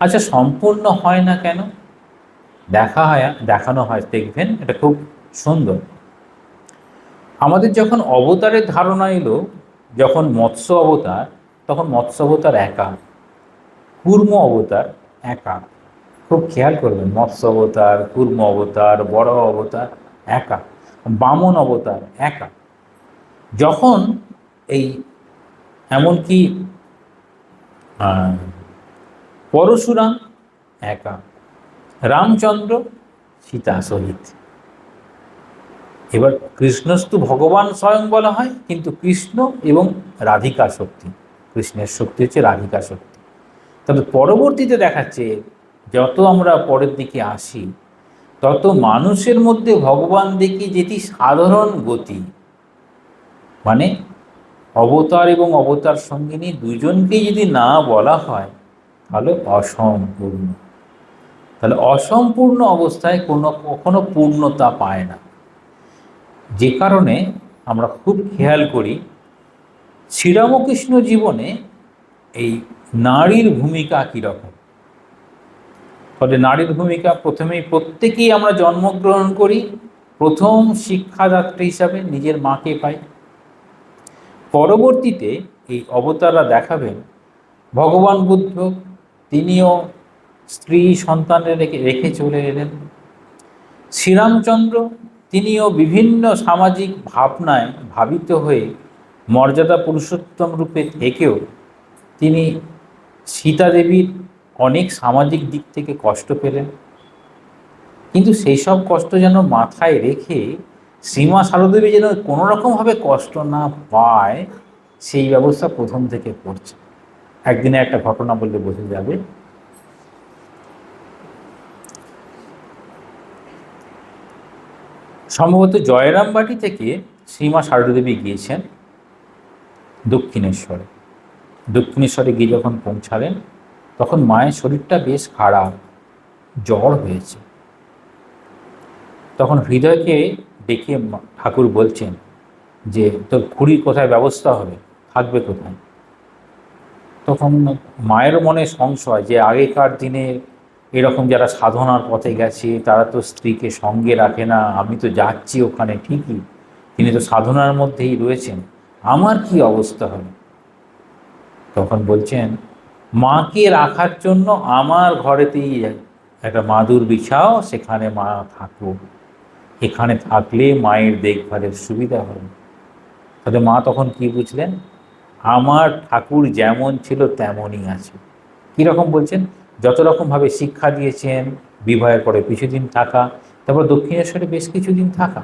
আচ্ছা, সম্পূর্ণ হয় না কেন? দেখানো হয়, দেখবেন এটা খুব সুন্দর। আমাদের যখন অবতারের ধারণা এলো, যখন মৎস্য অবতার, তখন মৎস্য অবতার একা, কূর্ম অবতার একা। খুব খেয়াল করবেন, মৎস্য অবতার, কূর্ম অবতার, বড় অবতার একা, বামন অবতার একা। যখন এই এমনকি পরশুরাম একা, রামচন্দ্র সীতা সহিত, এবার কৃষ্ণস্তু ভগবান স্বয়ং বলা হয়, কিন্তু কৃষ্ণ এবং রাধিকা শক্তি, কৃষ্ণের শক্তি হচ্ছে রাধিকা শক্তি। তবে পরবর্তীতে দেখাচ্ছে, যত আমরা পরের দিকে আসি তত মানুষের মধ্যে ভগবান দেখি যেটি সাধারণ গতি, মানে অবতার এবং অবতার সঙ্গিনী দুজনকেই যদি না বলা হয় তাহলে অসম্পূর্ণ। তাহলে অসম্পূর্ণ অবস্থায় কখনো পূর্ণতা পায় না। যে কারণে আমরা খুব খেয়াল করি শ্রীরামকৃষ্ণ জীবনে এই নারীর ভূমিকা কীরকম। ফলে নারীর ভূমিকা প্রথমেই প্রত্যেকেই আমরা জন্মগ্রহণ করি, প্রথম শিক্ষাদাত্রী হিসাবে নিজের মাকে পাই। পরবর্তীতে এই অবতাররা দেখাবেন ভগবান বুদ্ধ, তিনিও স্ত্রী সন্তানের রেখে চলে এলেন। শ্রীরামচন্দ্র তিনিও বিভিন্ন সামাজিক ভাবনায় ভাবিত হয়ে মর্যাদা পুরুষোত্তম রূপে থেকেও তিনি সীতা দেবীর অনেক সামাজিক দিক থেকে কষ্ট পেলেন, কিন্তু সেই সব কষ্ট যেন মাথায় রেখে শ্রীমা সারদেবী যেন কোনো রকমভাবে কষ্ট না পায় সেই ব্যবস্থা প্রথম থেকে করছে। একদিনে একটা ঘটনা বললে বোঝা যাবে। সম্ভবত জয়রামবাটি থেকে শ্রীমা সারদাদেবী গিয়েছেন দক্ষিণেশ্বরে। দক্ষিণেশ্বরে গিয়ে যখন পৌঁছালেন তখন মায়ের শরীরটা বেশ খারাপ, জ্বর হয়েছে। তখন হৃদয়কে ডেকে ঠাকুর বলছেন যে তোর খুঁড়ির কোথায় ব্যবস্থা হবে, থাকবে কোথায়। তখন মায়ের মনে সংশয় যে আগেকার দিনে এরকম যারা সাধনার পথে গেছে তারা তো স্ত্রীকে সঙ্গে রাখে না, আমি তো যাচ্ছি ওখানে ঠিকই, তিনি তো সাধনার মধ্যেই রয়েছেন, আমার কি অবস্থা হবে। তখন বলছেন মাকে রাখার জন্য আমার ঘরেতেই একটা মাদুর বিছাও, সেখানে মা থাকুক, এখানে থাকলে মায়ের দেখভালের সুবিধা হবে। তাহলে মা তখন কি বুঝলেন, আমার ঠাকুর যেমন ছিল তেমনই আছে। কীরকম বলছেন, যত রকমভাবে শিক্ষা দিয়েছেন, বিবাহের পরে কিছুদিন থাকা, তারপর দক্ষিণেশ্বরে বেশ কিছুদিন থাকা,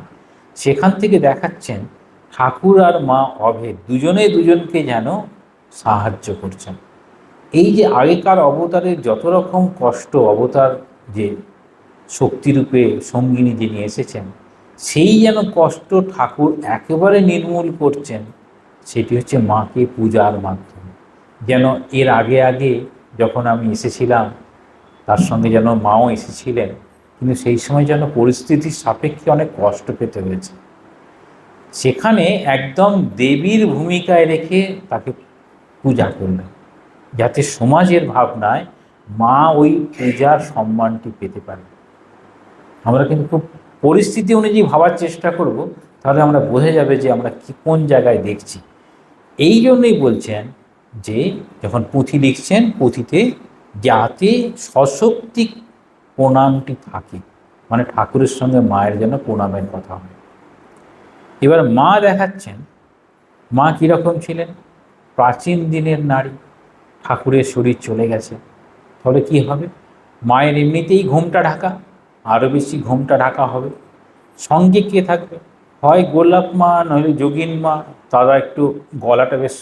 সেখান থেকে দেখাচ্ছেন ঠাকুর আর মা অভেদ, দুজনে দুজনকে যেন সাহায্য করছেন। এই যে আগেকার অবতারের যত রকম কষ্ট, অবতার যে শক্তিরূপে সঙ্গিনী যিনি এসেছেন সেই যেন কষ্ট ঠাকুর একেবারে নির্মূল করছেন, সেটি হচ্ছে মাকে পূজার মাধ্যমে। যেন এর আগে আগে যখন আমি এসেছিলাম তার সঙ্গে যেন মাও এসেছিলেন, কিন্তু সেই সময় যেন পরিস্থিতির সাপেক্ষে অনেক কষ্ট পেতে হয়েছে, সেখানে একদম দেবীর ভূমিকায় রেখে তাকে পূজা করলেন, যাতে সমাজের ভাবনায় মা ওই পূজার সম্মানটি পেতে পারে। আমরা কিন্তু খুব পরিস্থিতি অনুযায়ী ভাবার চেষ্টা করব, তাহলে আমরা বোঝা যাবে যে আমরা কোন জায়গায় দেখছি। এই জন্যই বলছেন যে যখন পুঁথি লিখছেন, পুঁথিতে যাতে সশক্তি প্রণামটি থাকে, মানে ঠাকুরের সঙ্গে মায়ের যেন প্রণামের কথা হয়। এবার মা দেখাচ্ছেন মা কীরকম ছিলেন, প্রাচীন দিনের নারী, ঠাকুরের শরীর চলে গেছে, তাহলে কি হবে, মায়ের এমনিতেই ঘোমটা ঢাকা, আরও বেশি ঘোমটা ঢাকা হবে। সঙ্গে কে থাকবে, হয় গোলাপ মা নইলে যোগিন মা, তারা একটু গলাটা বেশ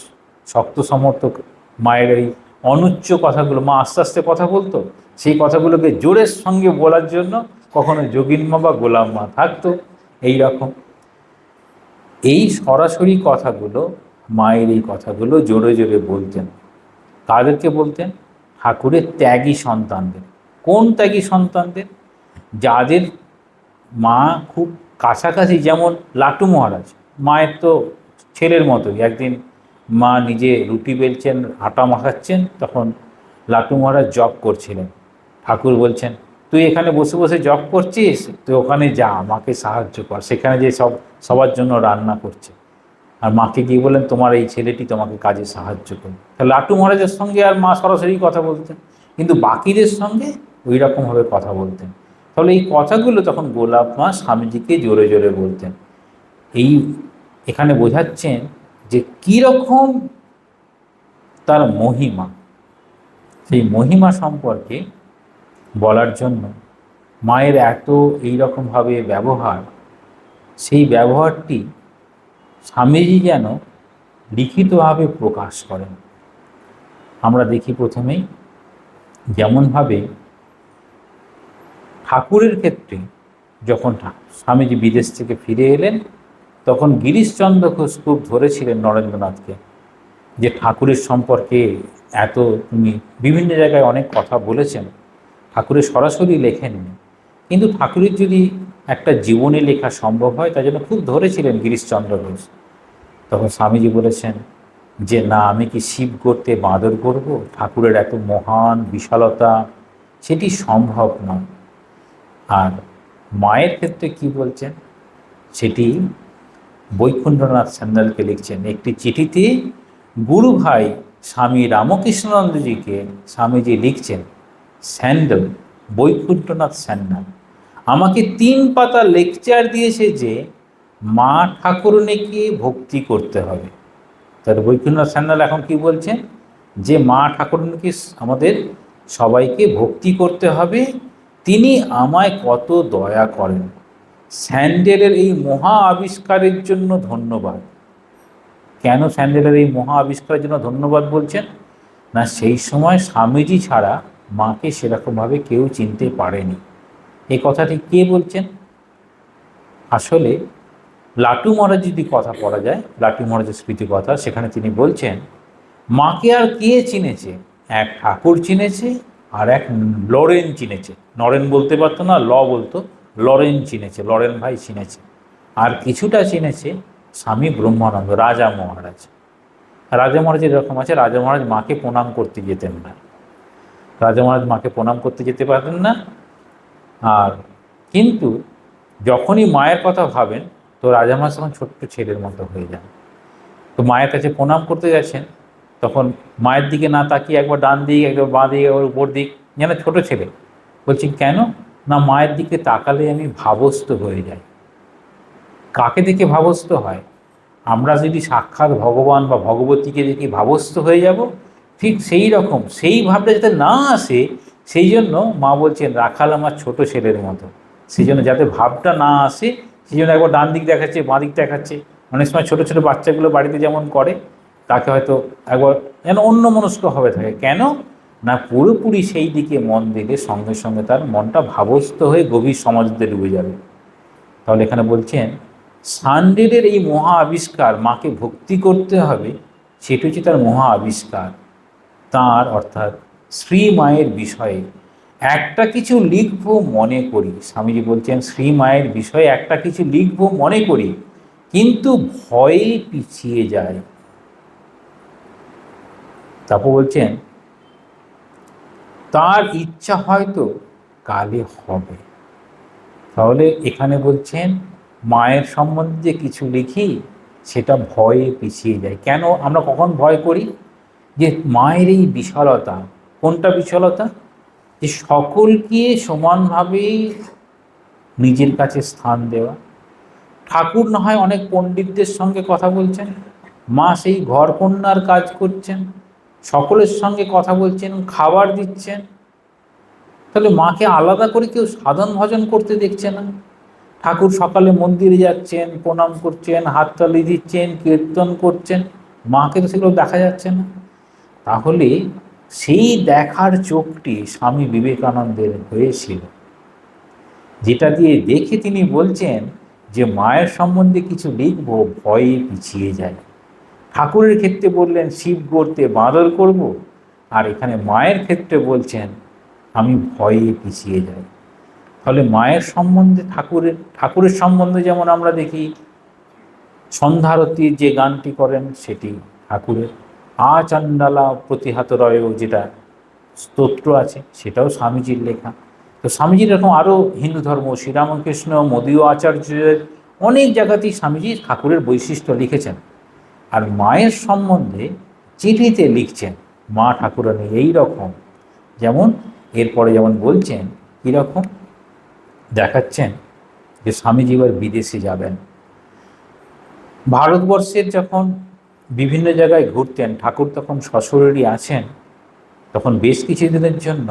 শক্ত সমর্থক, মায়ের এই অনুচ্চ কথাগুলো, মা আস্তে আস্তে কথা বলতো, সেই কথাগুলোকে জোরের সঙ্গে বলার জন্য কখনো যোগিন মা বা গোলাম মা থাকতো। এই রকম এই সরাসরি কথাগুলো, মায়ের এই কথাগুলো জোরে জোরে বলতেন। তাদেরকে বলতেন, ঠাকুরের ত্যাগী সন্তানদের। কোন ত্যাগী সন্তানদের, যাদের মা খুব কাছাকাছি, যেমন লাটু মহারাজ মায়ের তো ছেলের মতোই। একদিন মা নিজে রুটি বেলছেন, আটা মাখাচ্ছেন, তখন লাটু মহারাজ জব করছিলেন। ঠাকুর বলছেন, তুই এখানে বসে বসে জব করছিস, তুই ওখানে যা, মাকে সাহায্য কর, সেখানে যে সবার জন্য রান্না করছে। আর মাকে গিয়ে বলেন, তোমার এই ছেলেটি তোমাকে কাজে সাহায্য করে। তা লাটু মহারাজের সঙ্গে আর মা সরাসরি কথা বলতেন, কিন্তু বাকিদের সঙ্গে ওই রকমভাবে কথা বলতেন। তাহলে এই কথাগুলো তখন গোলাপ মা স্বামীজিকে জোরে জোরে বলতেন। এই এখানে বোঝাচ্ছেন যে কীরকম তার মহিমা, সেই মহিমা সম্পর্কে বলার জন্য মায়ের এত এই রকমভাবে ব্যবহার, সেই ব্যবহারটি স্বামীজি যেন লিখিতভাবে প্রকাশ করেন। আমরা দেখি প্রথমেই যেমনভাবে ঠাকুরের ক্ষেত্রে যখন স্বামীজি বিদেশ থেকে ফিরে এলেন, তখন গিরিশচন্দ্র ঘোষ খুব ধরেছিলেন নরেন্দ্রনাথকে, যে ঠাকুরের সম্পর্কে এত তুমি বিভিন্ন জায়গায় অনেক কথা বলেছেন, ঠাকুরের সরাসরি লেখেননি, কিন্তু ঠাকুরের যদি একটা জীবনী লেখা সম্ভব হয় তার জন্য খুব ধরেছিলেন গিরিশচন্দ্র ঘোষ। তখন স্বামীজি বলেছেন যে না, আমি কি শিব করতে বাঁদর করব? ঠাকুরের এত মহান বিশালতা, সেটি সম্ভব নয়। আর মায়ের ক্ষেত্রে কি বলছেন সেটি বৈকুণ্ঠনাথ স্যান্ডালকে লিখছেন। একটি চিঠিতে গুরু ভাই স্বামী রামকৃষ্ণানন্দজিকে স্বামীজি লিখছেন, স্যান্ডাল, বৈকুণ্ঠনাথ স্যান্ডাল আমাকে 3 পাতা লেকচার দিয়েছে যে মা ঠাকুরনীকে ভক্তি করতে হবে। তাহলে বৈকুণ্ঠনাথ স্যান্ডাল এখন কি বলছেন, যে মা ঠাকুরনীকে আমাদের সবাইকে ভক্তি করতে হবে, তিনি আমায় কত দয়া করেন। স্যান্ডেলের এই মহা আবিষ্কারের জন্য ধন্যবাদ। কেন স্যান্ডেলের এই মহা আবিষ্কারের জন্য ধন্যবাদ বলছেন? না, সেই সময় স্বামীজি ছাড়া মাকে সেরকমভাবে কেউ চিনতে পারেনি। এই কথাটি কে বলছেন? আসলে লাটু মহারাজ যদি কথা পড়া যায়, লাটু মহারাজের স্মৃতি কথা, সেখানে তিনি বলছেন মাকে আর কে চিনেছে? এক ঠাকুর চিনেছে, আর এক লরেন চিনেছে। নরেন বলতে পারতো না, বলতো, লরেন চিনেছে, লরেন ভাই চিনেছে। আর কিছুটা চিনেছে স্বামী ব্রহ্মানন্দ, রাজা মহারাজ। রাজা মহারাজ এরকম আছে, রাজা মহারাজ মাকে প্রণাম করতে যেতেন না, রাজা মহারাজ মাকে প্রণাম করতে যেতে পারতেন না। আর কিন্তু যখনই মায়ের কথা ভাবেন, তো রাজা মহারাজ তখন ছোট্ট ছেলের মতো হয়ে যান। তো মায়ের কাছে প্রণাম করতে গেছেন, তখন মায়ের দিকে না তাকিয়ে একবার ডান দিক, একবার বাঁ দিক, একবার উপর দিক, যেন ছোট ছেলে। বলছি কেন? না, মায়ের দিকে তাকালে আমি ভাবস্থ হয়ে যাই। কাকে দেখে ভাবস্থ হয়? আমরা যদি সাক্ষাৎ ভগবান বা ভগবতীকে দেখি ভাবস্থ হয়ে যাব, ঠিক সেই রকম, সেই ভাবটা যাতে না আসে, সেই জন্য মা বলছেন রাখাল আমার ছোট ছেলের মতো। সেই জন্য যাতে ভাবটা না আসে, সেই জন্য একবার ডান দিক দেখাচ্ছে, বাঁ দিক দেখাচ্ছে। অনেক সময় ছোটো ছোটো বাচ্চাগুলো বাড়িতে যেমন করে, তাকে হয়তো একবার যেন অন্যমনস্ক হবে থাকে। কেন না, পুরোপুরি সেই দিকে মন দিলে সঙ্গে সঙ্গে তার মনটা ভাবস্থ হয়ে গভীর সমাজতে ডুবে যাবে। তাহলে এখানে বলছেন স্যান্ডেলের এই মহা আবিষ্কার, মাকে ভক্তি করতে হবে, সেটি হচ্ছে তার মহা আবিষ্কার। তাঁর অর্থাৎ শ্রী মায়ের বিষয়ে একটা কিছু লিখব মনে করি। স্বামীজি বলছেন শ্রী মায়ের বিষয়ে একটা কিছু লিখব মনে করি, কিন্তু ভয়ে পিছিয়ে যায়। তারপর বলছেন তার ইচ্ছা হয়তো কালে হবে। তাহলে এখানে বলছেন মায়ের সম্বন্ধে যে কিছু লিখি, সেটা ভয়ে পিছিয়ে যায়। কেন আমরা কখন ভয় করি? যে মায়ের এই বিশালতা। কোনটা বিশালতা? যে সকলকে সমানভাবে নিজের কাছে স্থান দেওয়া। ঠাকুর না হয় অনেক পণ্ডিতদের সঙ্গে কথা বলছেন, মা সেই ঘর কন্যার কাজ করছেন, সকলের সঙ্গে কথা বলছেন, খাবার দিচ্ছেন। তাহলে মাকে আলাদা করে কেউ সাধন ভজন করতে দেখছে না। ঠাকুর সকালে মন্দিরে যাচ্ছেন, প্রণাম করছেন, হাততালি দিচ্ছেন, কীর্তন করছেন, মাকে তো সেগুলো দেখা যাচ্ছে না। তাহলে সেই দেখার চোখটি স্বামী বিবেকানন্দের হয়েছিল, যেটা দিয়ে দেখে তিনি বলছেন যে মায়ের সম্বন্ধে কিছু লিখব, ভয়ে পিছিয়ে যায়। ঠাকুরের ক্ষেত্রে বললেন শিব গড়তে বাঁদর করব, আর এখানে মায়ের ক্ষেত্রে বলছেন আমি ভয়ে পিছিয়ে যাই। তাহলে মায়ের সম্বন্ধে ঠাকুরের সম্বন্ধে যেমন আমরা দেখি সন্ধ্যারতির যে গানটি করেন সেটি ঠাকুরের, আচণ্ডালা প্রতিহাত রয় যেটা স্তোত্র আছে, সেটাও স্বামীজির লেখা। তো স্বামীজির এরকম আরও হিন্দু ধর্ম, শ্রীরামকৃষ্ণ, মদীয় আচার্যের অনেক জায়গাতেই স্বামীজি ঠাকুরের বৈশিষ্ট্য লিখেছেন। আর মায়ের সম্বন্ধে চিঠিতে লিখছেন মা ঠাকুরানী এই রকম। যেমন এরপরে যেমন বলছেন কীরকম দেখাচ্ছেন যে স্বামীজি এবার বিদেশে যাবেন। ভারতবর্ষের যখন বিভিন্ন জায়গায় ঘুরতেন, ঠাকুর তখন সশরীরই আছেন, তখন বেশ কিছুদিনের জন্য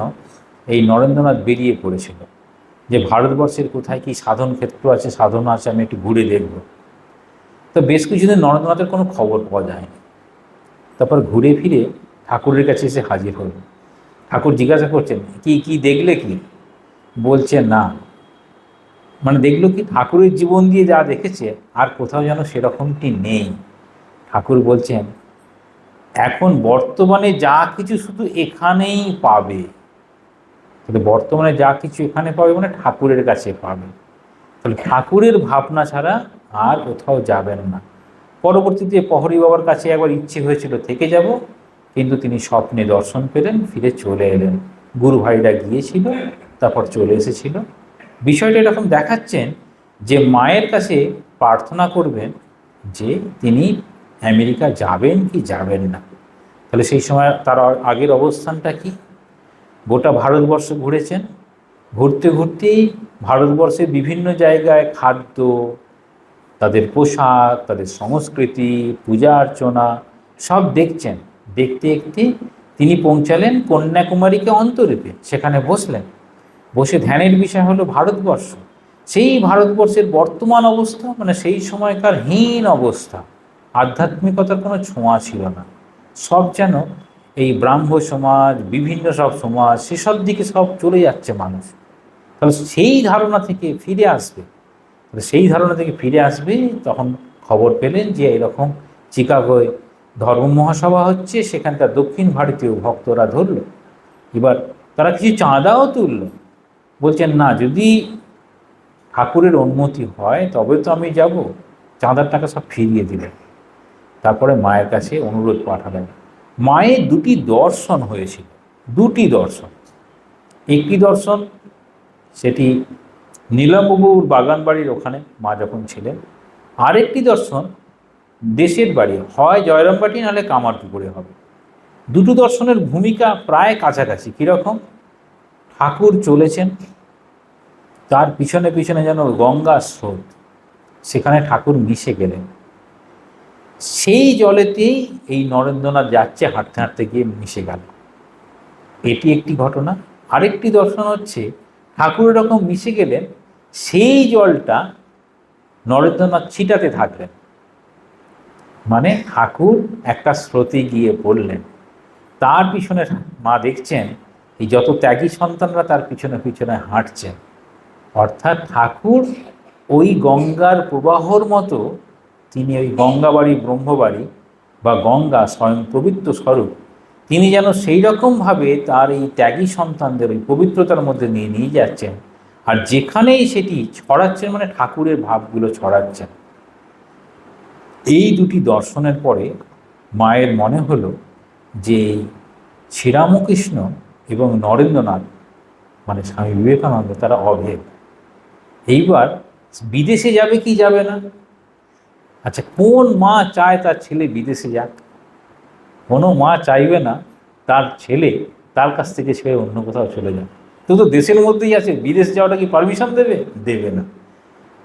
এই নরেন্দ্রনাথ বেরিয়ে পড়েছিল যে ভারতবর্ষের কোথায় কি সাধন ক্ষেত্র আছে, সাধনা আছে, আমি একটু ঘুরে দেখব। তো বেশ কিছুদিন নরেন্দ্রনাথের কোনো খবর পাওয়া যায়নি। তারপর ঘুরে ফিরে ঠাকুরের কাছে এসে হাজির হল। ঠাকুর জিজ্ঞাসা করছেন, কি কি দেখলে কি? বলছে না, মানে দেখলো কি, ঠাকুরের জীবন দিয়ে যা দেখেছে আর কোথাও যেন সেরকমটি নেই। ঠাকুর বলছেন, এখন বর্তমানে যা কিছু শুধু এখানেই পাবে। তাহলে বর্তমানে যা কিছু এখানে পাবে মানে ঠাকুরের কাছে পাবে। তাহলে ঠাকুরের ভাবনা ছাড়া আর কোথাও যাবেন না। পরবর্তীতে প্রহরী বাবার কাছে একবার ইচ্ছে হয়েছিল থেকে যাব, কিন্তু তিনি স্বপ্নে দর্শন পেলেন, ফিরে চলে এলেন। গুরু ভাইরা গিয়েছিল, তারপর চলে এসেছিল। বিষয়টা এরকম দেখাচ্ছেন যে মায়ের কাছে প্রার্থনা করবেন যে তিনি আমেরিকা যাবেন কি যাবেন না। তাহলে সেই সময় তার আগের অবস্থানটা কি? গোটা ভারতবর্ষ ঘুরেছেন, ঘুরতে ঘুরতেই ভারতবর্ষের বিভিন্ন জায়গায় খাদ্য, তাদের পোশাক, তাদের সংস্কৃতি, পূজা অর্চনা সব দেখছেন। দেখতে দেখতে তিনি পৌঁছালেন কন্যাকুমারীকে অন্তরীপে। সেখানে বসলেন, বসে ধ্যানের বিষয় হলো ভারতবর্ষ। সেই ভারতবর্ষের বর্তমান অবস্থা, মানে সেই সময়কার হীন অবস্থা, আধ্যাত্মিকতার কোনো ছোঁয়া ছিল না। সব যেন এই ব্রাহ্ম সমাজ, বিভিন্ন সব সমাজ, সেসব দিকে সব চলে যাচ্ছে মানুষ। তাহলে সেই ধারণা থেকে ফিরে আসবে, সেই ধারণা থেকে ফিরে আসবে। তখন খবর পেলেন যে এরকম চিকাগোয় ধর্ম মহাসভা হচ্ছে, সেখানকার দক্ষিণ ভারতীয় ভক্তরা ধরল। এবার তারা কিছু চাঁদাও তুলল। বলছেন, না, যদি ঠাকুরের অনুমতি হয় তবে তো আমি যাব। চাঁদার টাকা সব ফিরিয়ে দিলেন। তারপরে মায়ের কাছে অনুরোধ পাঠালেন। মায়ের দুটি দর্শন হয়েছিল, দুটি দর্শন। একটি দর্শন সেটি নীলমবাবুর বাগান বাড়ির ওখানে মা যখন ছিলেন। আরেকটি দর্শন দেশের বাড়ি, হয় জয়রামবাটি নাহলে কামারপুকুরে হবে। দুটো দর্শনের ভূমিকা প্রায় কাছাকাছি। কীরকম? ঠাকুর চলেছেন, তার পিছনে পিছনে যেন গঙ্গা স্রোত, সেখানে ঠাকুর মিশে গেলেন। সেই জলেতেই এই নরেন্দ্রনাথ যাচ্ছে, হাঁটতে হাঁটতে গিয়ে মিশে গেল। এটি একটি ঘটনা। আরেকটি দর্শন হচ্ছে ঠাকুর এরকম মিশে গেলেন, সেই জলটা নরেন্দ্রনাথ ছিটাতে থাকলেন। মানে ঠাকুর একটা স্রোতে গিয়ে পড়লেন, তার পিছনে মা দেখছেন এই যত ত্যাগী সন্তানরা তার পিছনে পিছনে হাঁটছেন। অর্থাৎ ঠাকুর ওই গঙ্গার প্রবাহর মতো, তিনি ওই গঙ্গাবাড়ি ব্রহ্মবাড়ি বা গঙ্গা স্বয়ং পবিত্র স্বরূপ, তিনি যেন সেই রকমভাবে তার এই ত্যাগী সন্তানদের ওই পবিত্রতার মধ্যে নিয়ে নিয়ে যাচ্ছেন। আর যেখানেই সেটি ছড়াচ্ছেন, মানে ঠাকুরের ভাবগুলো ছড়াচ্ছেন। এই দুটি দর্শনের পরে মায়ের মনে হলো যে শ্রীরামকৃষ্ণ এবং নরেন্দ্রনাথ, মানে স্বামী বিবেকানন্দ, তারা অভেদ। এইবার বিদেশে যাবে কি যাবে না? আচ্ছা, কোন মা চায় তার ছেলে বিদেশে যাক? কোনো মা চাইবে না তার ছেলে তার কাছ থেকে ছেড়ে অন্য কোথাও চলে যাক। তো দেশের মধ্যেই আছে, বিদেশ যাওয়াটা কি পারমিশন দেবে? দেবে না।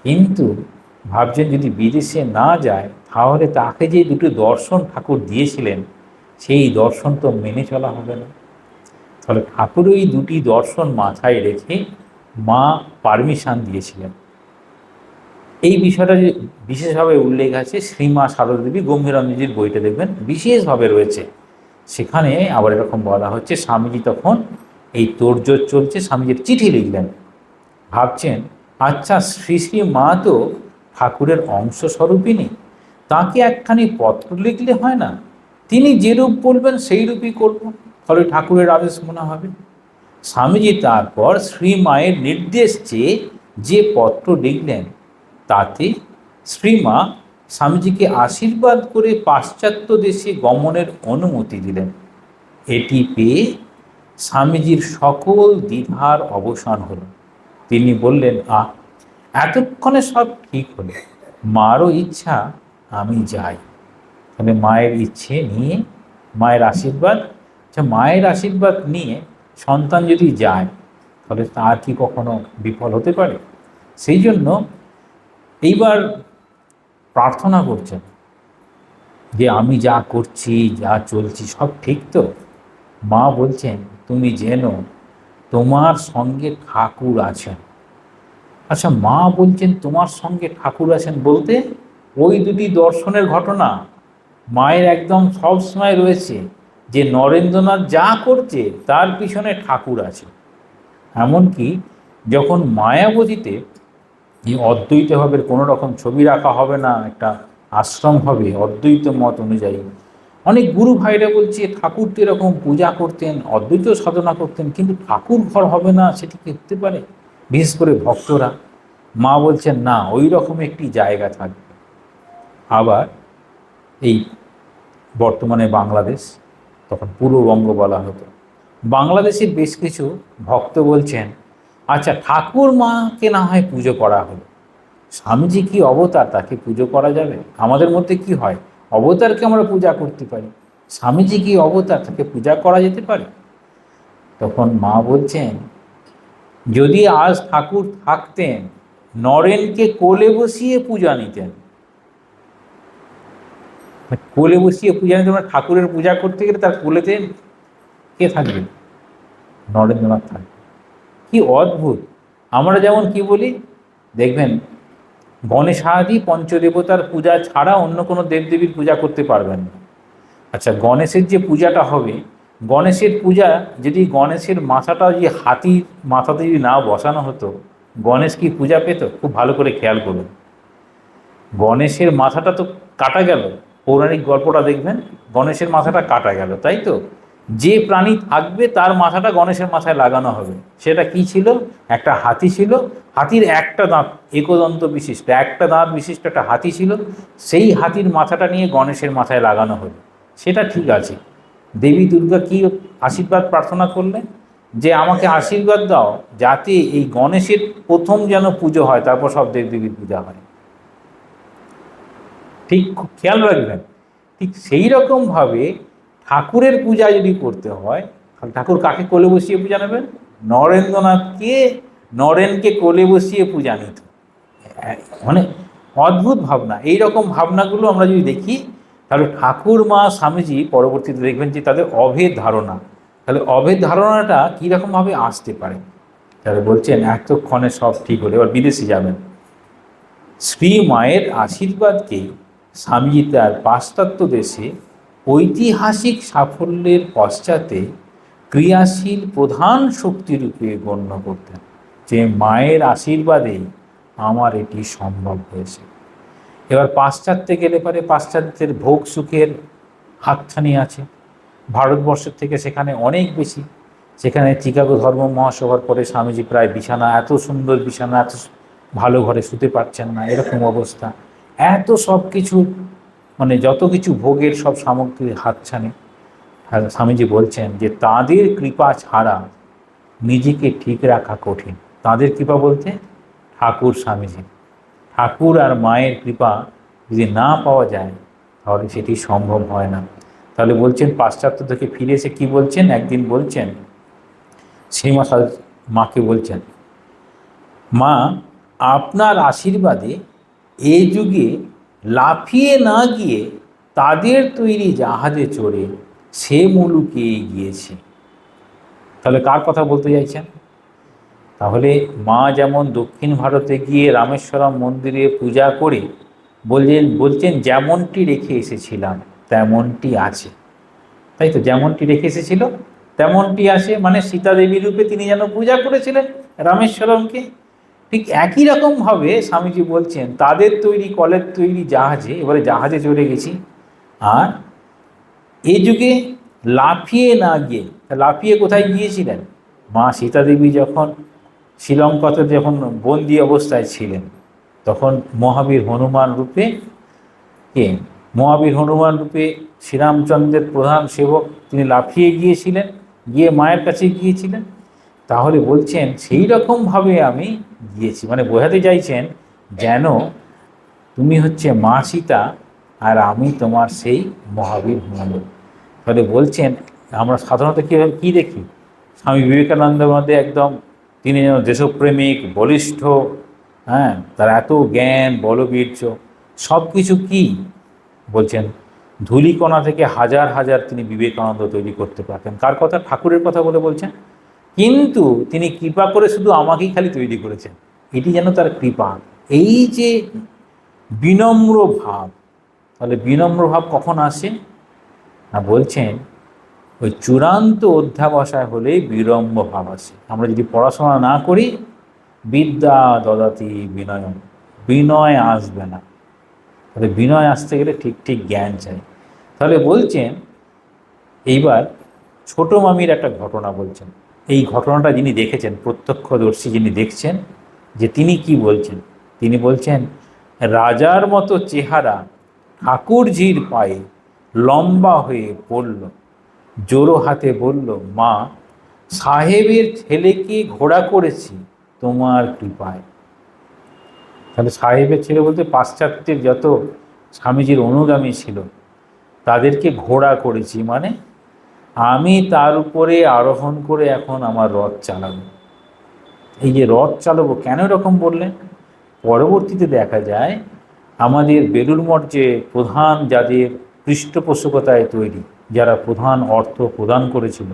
কিন্তু ভাবছেন যদি বিদেশে না যায় তাহলে তাকে যে দুটো দর্শন ঠাকুর দিয়েছিলেন সেই দর্শন তো মেনে চলা হবে না। তাহলে ঠাকুর ওই দুটি দর্শন মাথায় রেখে মা পারমিশন দিয়েছিলেন। এই বিষয়টা যে বিশেষভাবে উল্লেখ আছে শ্রীমা সারদা দেবী গম্ভীরানন্দজির বইটা দেখবেন, বিশেষভাবে রয়েছে। সেখানে আবার এরকম বলা হচ্ছে, স্বামীজি তখন এই তোড়জোড় চলছে, স্বামীজির চিঠি লিখলেন। ভাবছেন, আচ্ছা, শ্রী শ্রী মা তো ঠাকুরের অংশস্বরূপিণী, তাকে একখানি পত্র লিখলে হয় না? তিনি যে রূপ বলবেন সেই রূপই করব, ফলে ঠাকুরের আদেশ মনে হবে। স্বামীজি তারপর শ্রী মায়ের নির্দেশ চেয়ে যে পত্র লিখলেন, তাতে শ্রীমা স্বামীজিকে আশীর্বাদ করে পাশ্চাত্য দেশে গমনের অনুমতি দিলেন। এটি পেয়ে স্বামীজির সকল দ্বিধার অবসান হল। তিনি বললেন, এতক্ষণে সব ঠিক হলো, মারও ইচ্ছা আমি যাই। তাহলে মায়ের ইচ্ছে নিয়ে, মায়ের আশীর্বাদ, আচ্ছা, মায়ের আশীর্বাদ নিয়ে সন্তান যদি যায় তাহলে তার কি কখনো বিফল হতে পারে? সেই জন্য এইবার প্রার্থনা করছেন যে আমি যা করছি, যা চলছি, সব ঠিক তো? মা বলছেন, তুমি জেনো তোমার সঙ্গে ঠাকুর আছেন, আচ্ছা, মা বলছেন তোমার সঙ্গে ঠাকুর আছেন বলতে ওই দুটি দর্শনের ঘটনা মায়ের একদম সব সময় রয়েছে, যে নরেন্দ্রনাথ যা করছে তার পিছনে ঠাকুর আছে। এমনকি যখন মায়াবতীতে এই অদ্বৈত ভাবের কোনো রকম ছবি রাখা হবে না, একটা আশ্রম হবে অদ্বৈত মত অনুযায়ী, অনেক গুরু ভাইরা বলছে ঠাকুর তো এরকম পূজা করতেন, অদ্বৈত সাধনা করতেন, কিন্তু ঠাকুর ঘর হবে না, সেটি কি হতে পারে? বিশেষ করে ভক্তরা। মা বলছেন না, ওই রকম একটি জায়গা থাকবে। আবার এই বর্তমানে বাংলাদেশ, তখন পূর্ববঙ্গ বলা হতো, বাংলাদেশের বেশ কিছু ভক্ত বলছেন আচ্ছা ঠাকুর মাকে না হয় পুজো করা হলো, স্বামীজি কি অবতার, তাকে পুজো করা যাবে? আমাদের মধ্যে কি হয়, অবতারকে আমরা পূজা করতে পারি, স্বামীজি কি অবতার, তাকে পূজা করা যেতে পারে? তখন মা বলছেন যদি আজ ঠাকুর থাকতেন, নরেনকে কোলে বসিয়ে পূজা নিতেন। কোলে বসিয়ে পূজা নিতেন মানে ঠাকুরের পূজা করতে গেলে তার কোলেতে কে থাকবে? নরেন্দ্রনাথ থাকবে। কি অদ্ভুত! আমরা যেমন কি বলি দেখবেন, গণেশাদি পঞ্চদেবতার পূজা ছাড়া অন্য কোনো দেবদেবীর পূজা করতে পারবেন না। আচ্ছা, গণেশের যে পূজাটা হবে, গণেশের পূজা যদি গণেশের মাথাটা যে হাতির মাথাতে যদি না বসানো হতো, গণেশ কি পূজা পেত? খুব ভালো করে খেয়াল করুন। গণেশের মাথাটা তো কাটা গেল, পৌরাণিক গল্পটা দেখবেন, গণেশের মাথাটা কাটা গেল, তাই তো? যে প্রাণী থাকবে তার মাথাটা গণেশের মাথায় লাগানো হবে। সেটা কি ছিল? একটা হাতি ছিল, হাতির একটা দাঁত, একদন্ত বিশিষ্ট একটা দাঁত বিশিষ্ট একটা হাতি ছিল, সেই হাতির মাথাটা নিয়ে গণেশের মাথায় লাগানো হলো। সেটা ঠিক আছে। দেবী দুর্গা কি আশীর্বাদ প্রার্থনা করলেন? যে আমাকে আশীর্বাদ দাও যাতে এই গণেশের প্রথম যেন পুজো হয়, তারপর সব দেবদেবীর পূজা হয়। ঠিক খেয়াল রাখবেন। ঠিক সেই রকমভাবে ঠাকুরের পূজা যদি করতে হয়, ঠাকুর কাকে কোলে বসিয়ে পূজা নেবেন? নরেন্দ্রনাথকে, নরেনকে কোলে বসিয়ে পূজা নিত। মানে অদ্ভুত ভাবনা। এই রকম ভাবনাগুলো আমরা যদি দেখি, তাহলে ঠাকুর মা স্বামীজি পরবর্তীতে দেখবেন যে তাদের অভেদ ধারণা, তাহলে অভেদ ধারণাটা কীরকমভাবে আসতে পারে। তাহলে বলছেন এতক্ষণে সব ঠিক হলে এবার বিদেশে যাবেন। শ্রী মায়ের আশীর্বাদকে স্বামীজি তার পাশ্চাত্য দেশে ঐতিহাসিক সাফল্যের পশ্চাতে ক্রিয়াশীল প্রধান শক্তিরূপে গণ্য করতেন, যে মায়ের আশীর্বাদেই আমার এটি সম্ভব হয়েছে। এবার পাশ্চাত্যে গেলে পরে পাশ্চাত্যের ভোগ সুখের হাতছানি আছে, ভারতবর্ষের থেকে সেখানে অনেক বেশি। সেখানে চিকাগো ধর্ম মহাসভার পরে স্বামীজি প্রায় বিছানা, এত সুন্দর বিছানা, এত ভালো ঘরে শুতে পারছেন না, এরকম অবস্থা। এত সব কিছু মানে যত কিছু ভোগের সব সামগ্রীর হাতছানি। স্বামীজি বলছেন যে তাদের কৃপা ছাড়া নিজেকে ঠিক রাখা কঠিন। তাদের কৃপা বলতে ঠাকুর স্বামীজি, ঠাকুর আর মায়ের কৃপা যদি না পাওয়া যায় তাহলে সেটি সম্ভব হয় না। তাহলে বলছেন পাশ্চাত্য থেকে ফিরে এসে কী বলছেন, একদিন বলছেন শ্রীমা মাকে বলছেন, মা আপনার আশীর্বাদে এ যুগে লাফিয়ে না গিয়ে তাদের তৈরি জাহাজে চড়ে সে মুলুকে গিয়েছে। তাহলে কার কথা বলতে চাইছেন? তাহলে মা যেমন দক্ষিণ ভারতে গিয়ে রামেশ্বরম মন্দিরে পূজা করে বলছেন যেমনটি রেখে এসেছিলাম তেমনটি আছে, তাই তো? যেমনটি রেখে এসেছিল তেমনটি আছে, মানে সীতা দেবী রূপে তিনি যেন পূজা করেছিলেন রামেশ্বরমকে। ঠিক একই রকমভাবে স্বামীজি বলছেন তাদের তৈরি কলের তৈরি জাহাজে, এবারে জাহাজে চড়ে গেছি, আর এ যুগে লাফিয়ে না গিয়ে, লাফিয়ে কোথায় গিয়েছিলেন? মা সীতা দেবী যখন শ্রীলঙ্কাতে যখন বন্দি অবস্থায় ছিলেন, তখন মহাবীর হনুমান রূপে মহাবীর হনুমান রূপে শ্রীরামচন্দ্রের প্রধান সেবক তিনি লাফিয়ে গিয়েছিলেন, গিয়ে মায়ের কাছে গিয়েছিলেন। তাহলে বলছেন সেই রকমভাবে আমি গিয়েছি, মানে বোঝাতে চাইছেন যেন তুমি হচ্ছে মা সীতা আর আমি তোমার সেই মহাবীর হনুমান। তাহলে বলছেন আমরা সাধারণত কী দেখি, স্বামী বিবেকানন্দের মধ্যে একদম তিনি যেন দেশপ্রেমিক, বলিষ্ঠ, হ্যাঁ, তার এত জ্ঞান, বলবীর্য, সব কিছু কি বলছেন ধূলিকণা থেকে হাজার হাজার তিনি বিবেকানন্দ তৈরি করতে পারতেন। কার কথা? ঠাকুরের কথা বলে বলছেন। কিন্তু তিনি কৃপা করে শুধু আমাকেই খালি তৈরি করেছেন, এটি যেন তার কৃপা। এই যে বিনম্র ভাব, তাহলে বিনম্র ভাব কখন আসে না, বলছেন ওই চূড়ান্ত অধ্যাবসায় হলেই বিনম্র ভাব আসে। আমরা যদি পড়াশোনা না করি, বিদ্যা দদাতি বিনয়ম, বিনয় আসবে না। তাহলে বিনয় আসতে গেলে ঠিক ঠিক জ্ঞান চাই। তাহলে বলছেন এইবার ছোট মামির একটা ঘটনা বলছেন। এই ঘটনাটা যিনি দেখেছেন, প্রত্যক্ষদর্শী যিনি দেখছেন, যে তিনি কি বলছেন, তিনি বলছেন রাজার মতো চেহারা ঠাকুরঝির পায়ে লম্বা হয়ে পড়ল, জোড়ো হাতে বলল, মা, সাহেবের ছেলেকে ঘোড়া করেছি তোমার কৃপায়। তাহলে সাহেবের ছেলে বলতে পাশ্চাত্যের যত স্বামীজির অনুগামী ছিল তাদেরকে ঘোড়া করেছি, মানে আমি তার উপরে আরোহণ করে এখন আমার রথ চালাবো। এই যে রথ চালাবো, কেন এরকম বললেন? পরবর্তীতে দেখা যায় আমাদের বেলুড় মঠ যে প্রধান, যাদের পৃষ্ঠপোষকতায় তৈরি, যারা প্রধান অর্থ প্রদান করেছিল,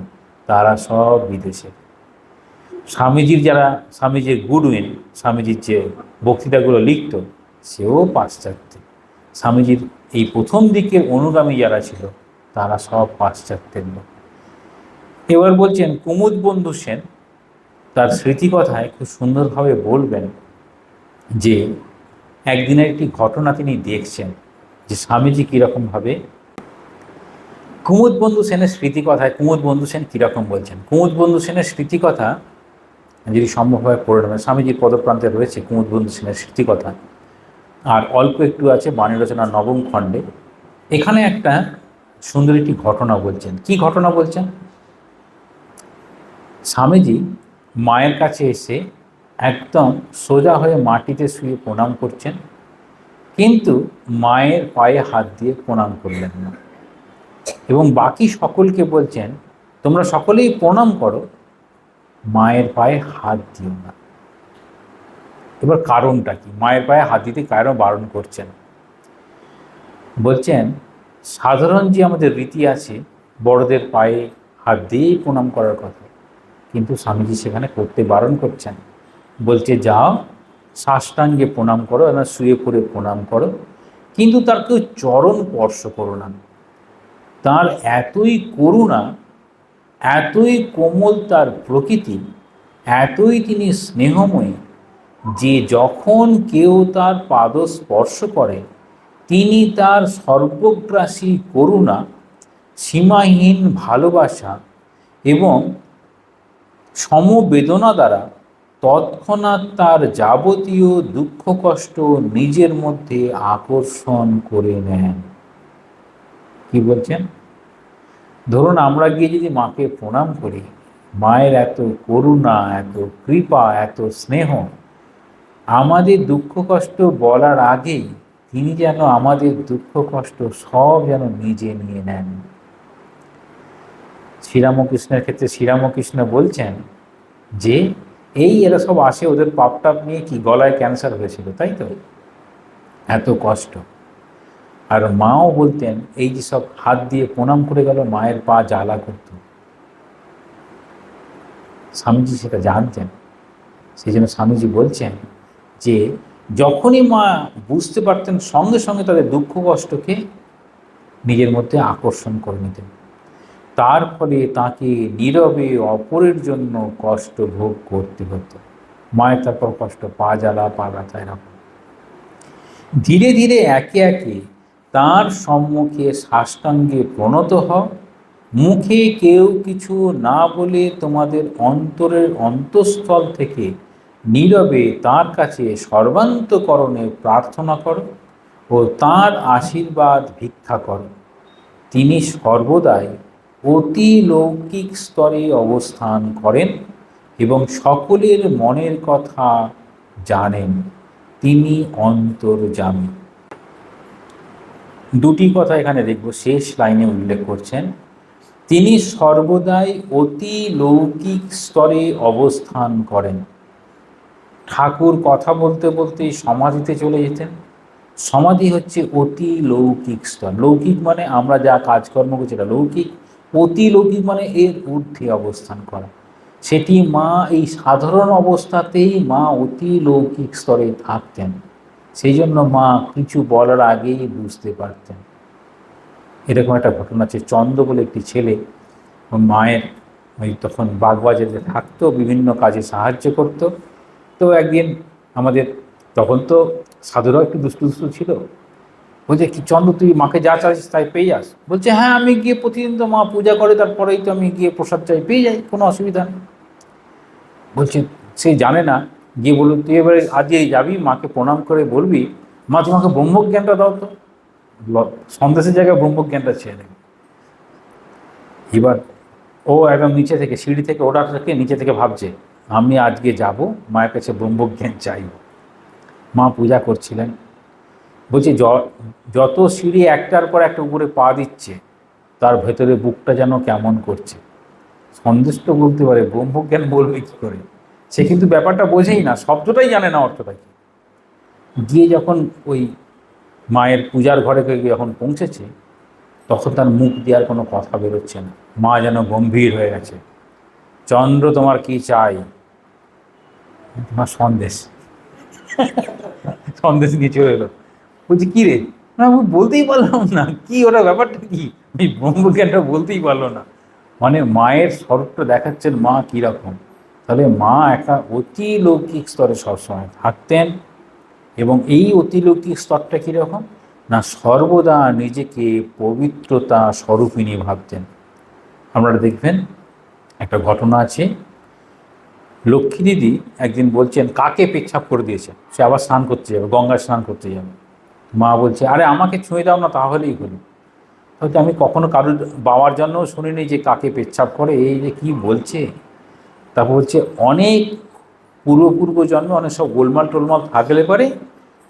তারা সব বিদেশে। স্বামীজির যারা, স্বামীজির গুডউইন, স্বামীজির যে বক্তৃতাগুলো লিখত, সেও পাশ্চাত্য। স্বামীজির এই প্রথম দিকের অনুগামী যারা ছিল, তারা সব পাশ্চাত্যের লোক। এবার বলছেন কুমুদ বন্ধু সেন তার স্মৃতিকথায় খুব সুন্দরভাবে বলবেন যে একদিনের একটি ঘটনা তিনি দেখছেন, যে স্বামীজি কীরকমভাবে, কুমুদ বন্ধু সেনের স্মৃতিকথায় কুমুদ বন্ধু সেন কীরকম বলছেন। কুমুদ বন্ধু সেনের স্মৃতিকথা যদি সম্ভবভাবে পড়ে নেবেন, স্বামীজির পদপ্রান্তে রয়েছে কুমুদ বন্ধু সেনের স্মৃতিকথা, আর অল্প একটু আছে বাণী রচনার নবম খণ্ডে। এখানে একটা সুন্দর একটি ঘটনা বলছেন। কি ঘটনা বলছেন? স্বামীজি মায়ের কাছে এসে একদম সোজা হয়ে মাটিতে শুয়ে প্রণাম করছেন, কিন্তু মায়ের পায়ে হাত দিয়ে প্রণাম করলেন না, এবং বাকি সকলকে বলছেন তোমরা সকলেই প্রণাম করো, মায়ের পায়ে হাত দিও না। এবার কারণটা কি? মায়ের পায়ে হাত দিতে কেন বারণ করছেন? বলছেন সাধারণ যে আমাদের রীতি আছে, বড়দের পায়ে হাত দিয়েই প্রণাম করার কথা, কিন্তু স্বামীজি সেখানে করতে বারণ করছেন। বলছে যাও সাষ্টাঙ্গে প্রণাম করো, না শুয়ে পড়ে প্রণাম করো, কিন্তু তার কেউ চরণ স্পর্শ করো না। তার এতই করুণা, এতই কোমল তার প্রকৃতি, এতই তিনি স্নেহময়ী, যে যখন কেউ তার পাদ স্পর্শ করে, তিনি তার সর্বগ্রাসী করুণা, সীমাহীন ভালোবাসা এবং সমবেদনা দ্বারা তৎক্ষণাৎ তার যাবতীয় দুঃখ কষ্ট নিজের মধ্যে আকর্ষণ করে নেন। কি বলছেন? ধরুন আমরা গিয়ে যদি মাকে প্রণাম করি, মায়ের এত করুণা, এত কৃপা, এত স্নেহ, আমাদের দুঃখ কষ্ট বলার আগেই তিনি যেন আমাদের দুঃখ কষ্ট সব যেন নিজে নিয়ে নেন। শ্রীরামকৃষ্ণের ক্ষেত্রে শ্রীরামকৃষ্ণ বলছেন যে এই এরা সব আসে ওদের পাপটাপ নিয়ে, কি গলায় ক্যান্সার হয়েছিল তাই তো, এত কষ্ট। আর মাও বলতেন এই যে সব হাত দিয়ে প্রণাম করে গেল, মায়ের পা জ্বালা করত। স্বামীজি সেটা জানতেন, সেই জন্য স্বামীজি বলছেন যে যখনই মা বুঝতে পারতেন, সঙ্গে সঙ্গে তাদের দুঃখ কষ্টকে নিজের মধ্যে আকর্ষণ করে নিতেন। তার ফলে তাকে নীরবে অপরের জন্য কষ্ট ভোগ করতে হতো। মায়ের তারপর কষ্ট, পা জ্বালা, পা ব্যথা, এরকম। ধীরে ধীরে একে একে তার সম্মুখে সাষ্টাঙ্গে প্রণত হও, মুখে কেউ কিছু না বলে তোমাদের অন্তরের অন্তঃস্থল থেকে নীরবে তার কাছে সর্বান্তকরণে প্রার্থনা করো ও তার আশীর্বাদ ভিক্ষা করো। তিনি সর্বদাই অতি লৌকিক স্তরে অবস্থান করেন এবং সকলের মনের কথা জানেন। তিনি অন্তর্যামী। দুটি কথা এখানে দেখব, শেষ লাইনে উল্লেখ করছেন, তিনি সর্বদাই অতি লৌকিক স্তরে অবস্থান করেন। ঠাকুর কথা বলতে বলতেই সমাধিতে চলে যেতেন। সমাধি হচ্ছে অতি লৌকিক স্তর। লৌকিক মানে আমরা যা কাজকর্ম করছি এটা লৌকিক, অতি লৌকিক মানে এর ঊর্ধ্বে অবস্থান করা। সেটি মা এই সাধারণ অবস্থাতেই মা অতি লৌকিক স্তরে থাকতেন, সেই জন্য মা কিছু বলার আগেই বুঝতে পারতেন। এরকম একটা ঘটনা আছে, চন্দ্র বলে একটি ছেলে মায়ের ওই তখন বাগবাজারে থাকতো, বিভিন্ন কাজে সাহায্য করত। তো একদিন আমাদের তখন তো সাধুরাও একটু দুষ্টু দুষ্টু ছিল, বলছে কি চন্দ্র তুই মাকে যা চাইছিস তাই পেয়ে যাস? বলছে হ্যাঁ, আমি গিয়ে প্রতিদিন তো মা পূজা করে তারপরেই তো আমি গিয়ে প্রসাদ চাই, পেয়ে যাই, কোনো অসুবিধা নেই। বলছে সে জানে না, গিয়ে বলুন তুই এবারে আজই যাবি, মাকে প্রণাম করে বলবি মা তোমাকে ব্রহ্মজ্ঞানটা দাও তো, সন্দেশের জায়গায় ব্রহ্মজ্ঞানটা ছেড়ে দেবে। এবার ও একদম নিচে থেকে, সিঁড়ি থেকে ওঠার থেকে নিচে থেকে ভাবছে আমি আজকে যাব মায়ের কাছে ব্রহ্মজ্ঞান চাইব। মা পূজা করছিলেন, বলছি যত সিঁড়ি একটার পর একটা উপরে পা দিচ্ছে তার ভেতরে বুকটা যেন কেমন করছে। সন্দেশ তো বলতে পারে, ব্রহ্মজ্ঞান বলবে কী করে? সে কিন্তু ব্যাপারটা বোঝেই না, শব্দটাই জানে না অর্থটা কি। গিয়ে যখন ওই মায়ের পূজার ঘরে যখন পৌঁছেছে, তখন তার মুখ দিয়ে আর কোনো কথা বেরোচ্ছে না, মা যেন গম্ভীর হয়ে গেছে। চন্দ্র তোমার কি চাই? তোমার সন্দেশ। সন্দেশ নিয়ে চলে এলো। বলছি কী রে? না আমি বলতেই পারলাম না, কি ওটা ব্যাপারটা কি, এই ব্রহ্মজ্ঞানটা বলতেই পারলো না। মানে মায়ের স্বরূপটা দেখাচ্ছেন মা কীরকম। তাহলে মা একটা অতি লৌকিক স্তরে সবসময় থাকতেন, এবং এই অতিলৌকিক স্তরটা কীরকম না, সর্বদা নিজেকে পবিত্রতা স্বরূপিণী ভাবতেন। আপনারা দেখবেন একটা ঘটনা আছে, লক্ষ্মী দিদি একদিন বলছেন কাকে পেচ্ছাপ করে দিয়েছে, সে আবার স্নান করতে যাবে, গঙ্গায় স্নান করতে যাবে। মা বলছে আরে আমাকে ছুঁয়ে দাও না তাহলেই হলো। হয়তো আমি কখনো কারোর বাবার জন্যও শুনিনি যে কাকে পেচ্ছাপ করে, এই যে কী বলছে। তারপর বলছে অনেক পূর্ব জন্মে অনেক সব গোলমাল টোলমাল থাকলে পারে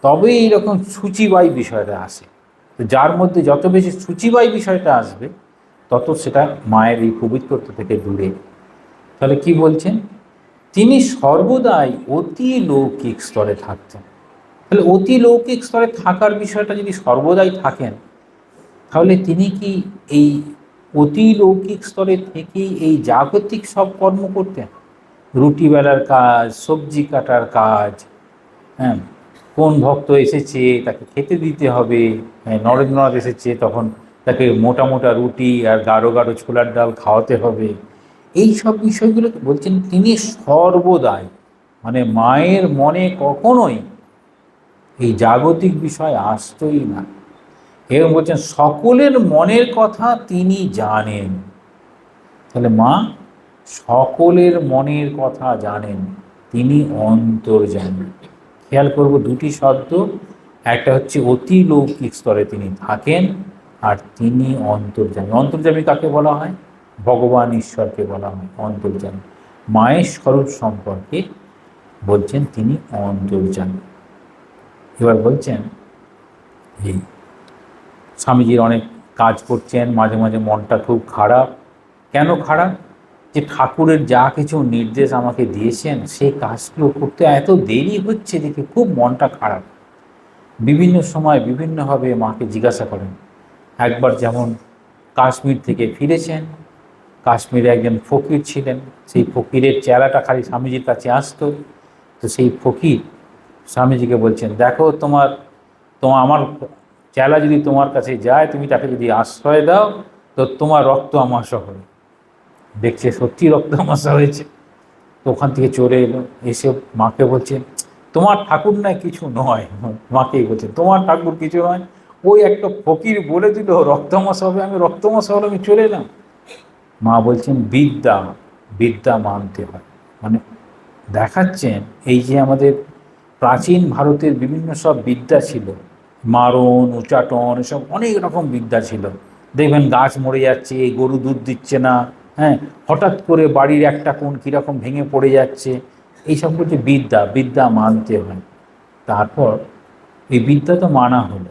তবে এইরকম সূচিবাই বিষয়টা আসে। তো যার মধ্যে যত বেশি সূচিবাই বিষয়টা আসবে তত সেটা মায়ের এই পবিত্রতা থেকে দূরে। তাহলে কি বলছেন, তিনি সর্বদাই অতি লৌকিক স্তরে থাকতেন। তাহলে অতি লৌকিক স্তরে থাকার বিষয়টা যদি সর্বদাই থাকেন, তাহলে তিনি কি এই অতি লৌকিক স্তরে থেকেই এই জাগতিক সব কর্ম করতেন? রুটি বেলার কাজ, সবজি কাটার কাজ, হ্যাঁ, কোন ভক্ত এসেছে তাকে খেতে দিতে হবে, হ্যাঁ, নরেন্দ্রনাথ এসেছে তখন তাকে মোটা মোটা রুটি আর গাঢ় গাঢ় ছোলার ডাল খাওয়াতে হবে, এই সব বিষয়গুলো বলছেন তিনি সর্বদাই, মানে মায়ের মনে কখনোই এই জাগতিক বিষয় আসতই না। এবং বলছেন সকলের মনের কথা তিনি জানেন। তাহলে মা সকলের মনের কথা জানেন, তিনি অন্তর্যামী। খেয়াল করব দুটি শব্দ, একটা হচ্ছে অতি লৌকিক স্তরে তিনি থাকেন, আর তিনি অন্তর্যামী। অন্তর্যামী কাকে বলা হয়? ভগবান ঈশ্বরকে বলা হয় অন্তর্যামী। মায়ের স্বরূপ সম্পর্কে বলছেন তিনি অন্তর্যামী। এবার বলছেন এই স্বামীজির অনেক কাজ করছেন, মাঝে মাঝে মনটা খুব খারাপ। কেন খারাপ? যে ঠাকুরের যা কিছু নির্দেশ আমাকে দিয়েছেন সেই কাজগুলো করতে এত দেরি হচ্ছে দেখে খুব মনটা খারাপ। বিভিন্ন সময় বিভিন্নভাবে মাকে জিজ্ঞাসা করেন। একবার যেমন কাশ্মীর থেকে ফিরেছেন, কাশ্মীরে একজন ফকির ছিলেন, সেই ফকিরের চেহারাটা খালি স্বামীজির কাছে আসতো। তো সেই ফকির স্বামীজিকে বলছেন দেখো তোমার তোমার আমার চেলা যদি তোমার কাছে যায়, তুমি তাকে যদি আশ্রয় দাও তো তোমার রক্ত আমাশা হবে। দেখছে সত্যি রক্ত আমাশা হয়েছে, তো ওখান থেকে চলে এলো, এসে মাকে বলছে তোমার ঠাকুর নয় কিছু নয়। মাকেই বলছে তোমার ঠাকুর কিছু নয়, ওই একটা ফকির বলে দিল রক্তমাশা হবে, আমি রক্তমাশা হলে আমি চলে এলাম। মা বলছেন বিদ্যা, বিদ্যা মানতে হয়। মানে দেখাচ্ছেন এই যে আমাদের প্রাচীন ভারতের বিভিন্ন সব বিদ্যা ছিল, মারণ উচাটন এসব অনেক রকম বিদ্যা ছিল। দেখবেন গাছ মরে যাচ্ছে, গরু দুধ দিচ্ছে না, হ্যাঁ, হঠাৎ করে বাড়ির একটা কোণ কীরকম ভেঙে পড়ে যাচ্ছে, এইসব হচ্ছে বিদ্যা, বিদ্যা মানতে হয়। তারপর এই বিদ্যা তো মানা হলো,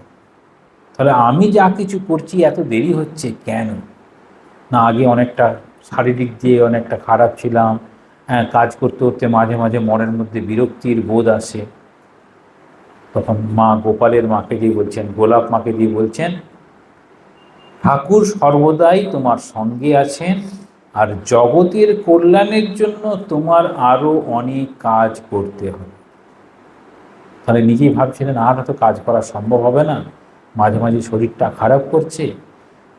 তাহলে আমি যা কিছু করছি এত দেরি হচ্ছে কেন? না আগে অনেকটা শারীরিক দিয়ে অনেকটা খারাপ ছিলাম, হ্যাঁ, কাজ করতে করতে মাঝে মাঝে মনের মধ্যে বিরক্তির বোধ আসে। তখন মা গোপালের মাকে দিয়ে বলছেন, গোলাপ মাকে দিয়ে বলছেন ঠাকুর সর্বদাই তোমার সঙ্গে আছেন, আর জগতের কল্যাণের জন্য তোমার আরও অনেক কাজ করতে হবে। তাহলে নিজেই ভাবছিলেন আর হয়তো কাজ করা সম্ভব হবে না, মাঝে মাঝে শরীরটা খারাপ করছে,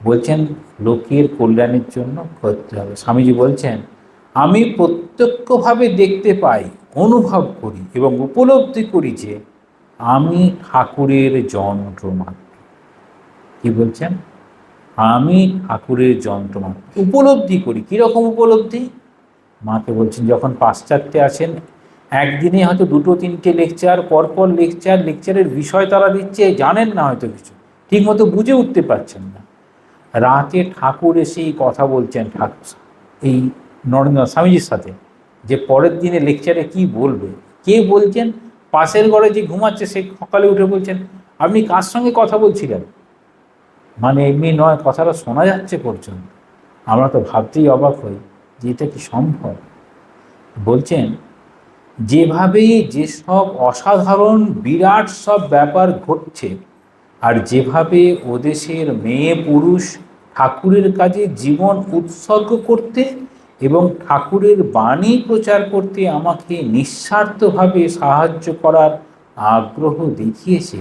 বলছেন লোকের কল্যাণের জন্য করতে হবে। স্বামীজি বলছেন, আমি প্রত্যক্ষভাবে দেখতে পাই, অনুভব করি এবং উপলব্ধি করি যে আমি ঠাকুরের যন্ত্রমাত্র। কি বলছেন? আমি ঠাকুরের যন্ত্রমাত্র উপলব্ধি করি। কীরকম উপলব্ধি? মাকে বলছেন, যখন পাশ্চাত্যে আছেন, একদিনে হয়তো 2-3টে লেকচার, পরপর লেকচারের বিষয় তারা দিচ্ছে, জানেন না হয়তো কিছু, ঠিকমতো বুঝে উঠতে পারছেন না। রাতে ঠাকুর এসেই কথা বলছেন এই নরেন্দ্র স্বামীজির সাথে, যে পরের দিনে লেকচারে কি বলবে। কে বলছেন? পাশের ঘরে যে ঘুমাচ্ছে সে সকালে উঠে বলছেন, আপনি কার সঙ্গে কথা বলছিলেন? মানে এমনি নয়, কথাটা শোনা যাচ্ছে পর্যন্ত। আমরা তো ভাবতেই অবাক হই যে এটা কি সম্ভব। বলছেন, যেভাবে যেসব অসাধারণ বিরাট সব ব্যাপার ঘটছে, আর যেভাবে ওদেশের মেয়ে পুরুষ ঠাকুরের কাজে জীবন উৎসর্গ করতে এবং ঠাকুরের বাণী প্রচার করতে আমাকে নিঃস্বার্থভাবে সাহায্য করার আগ্রহ দেখিয়েছে,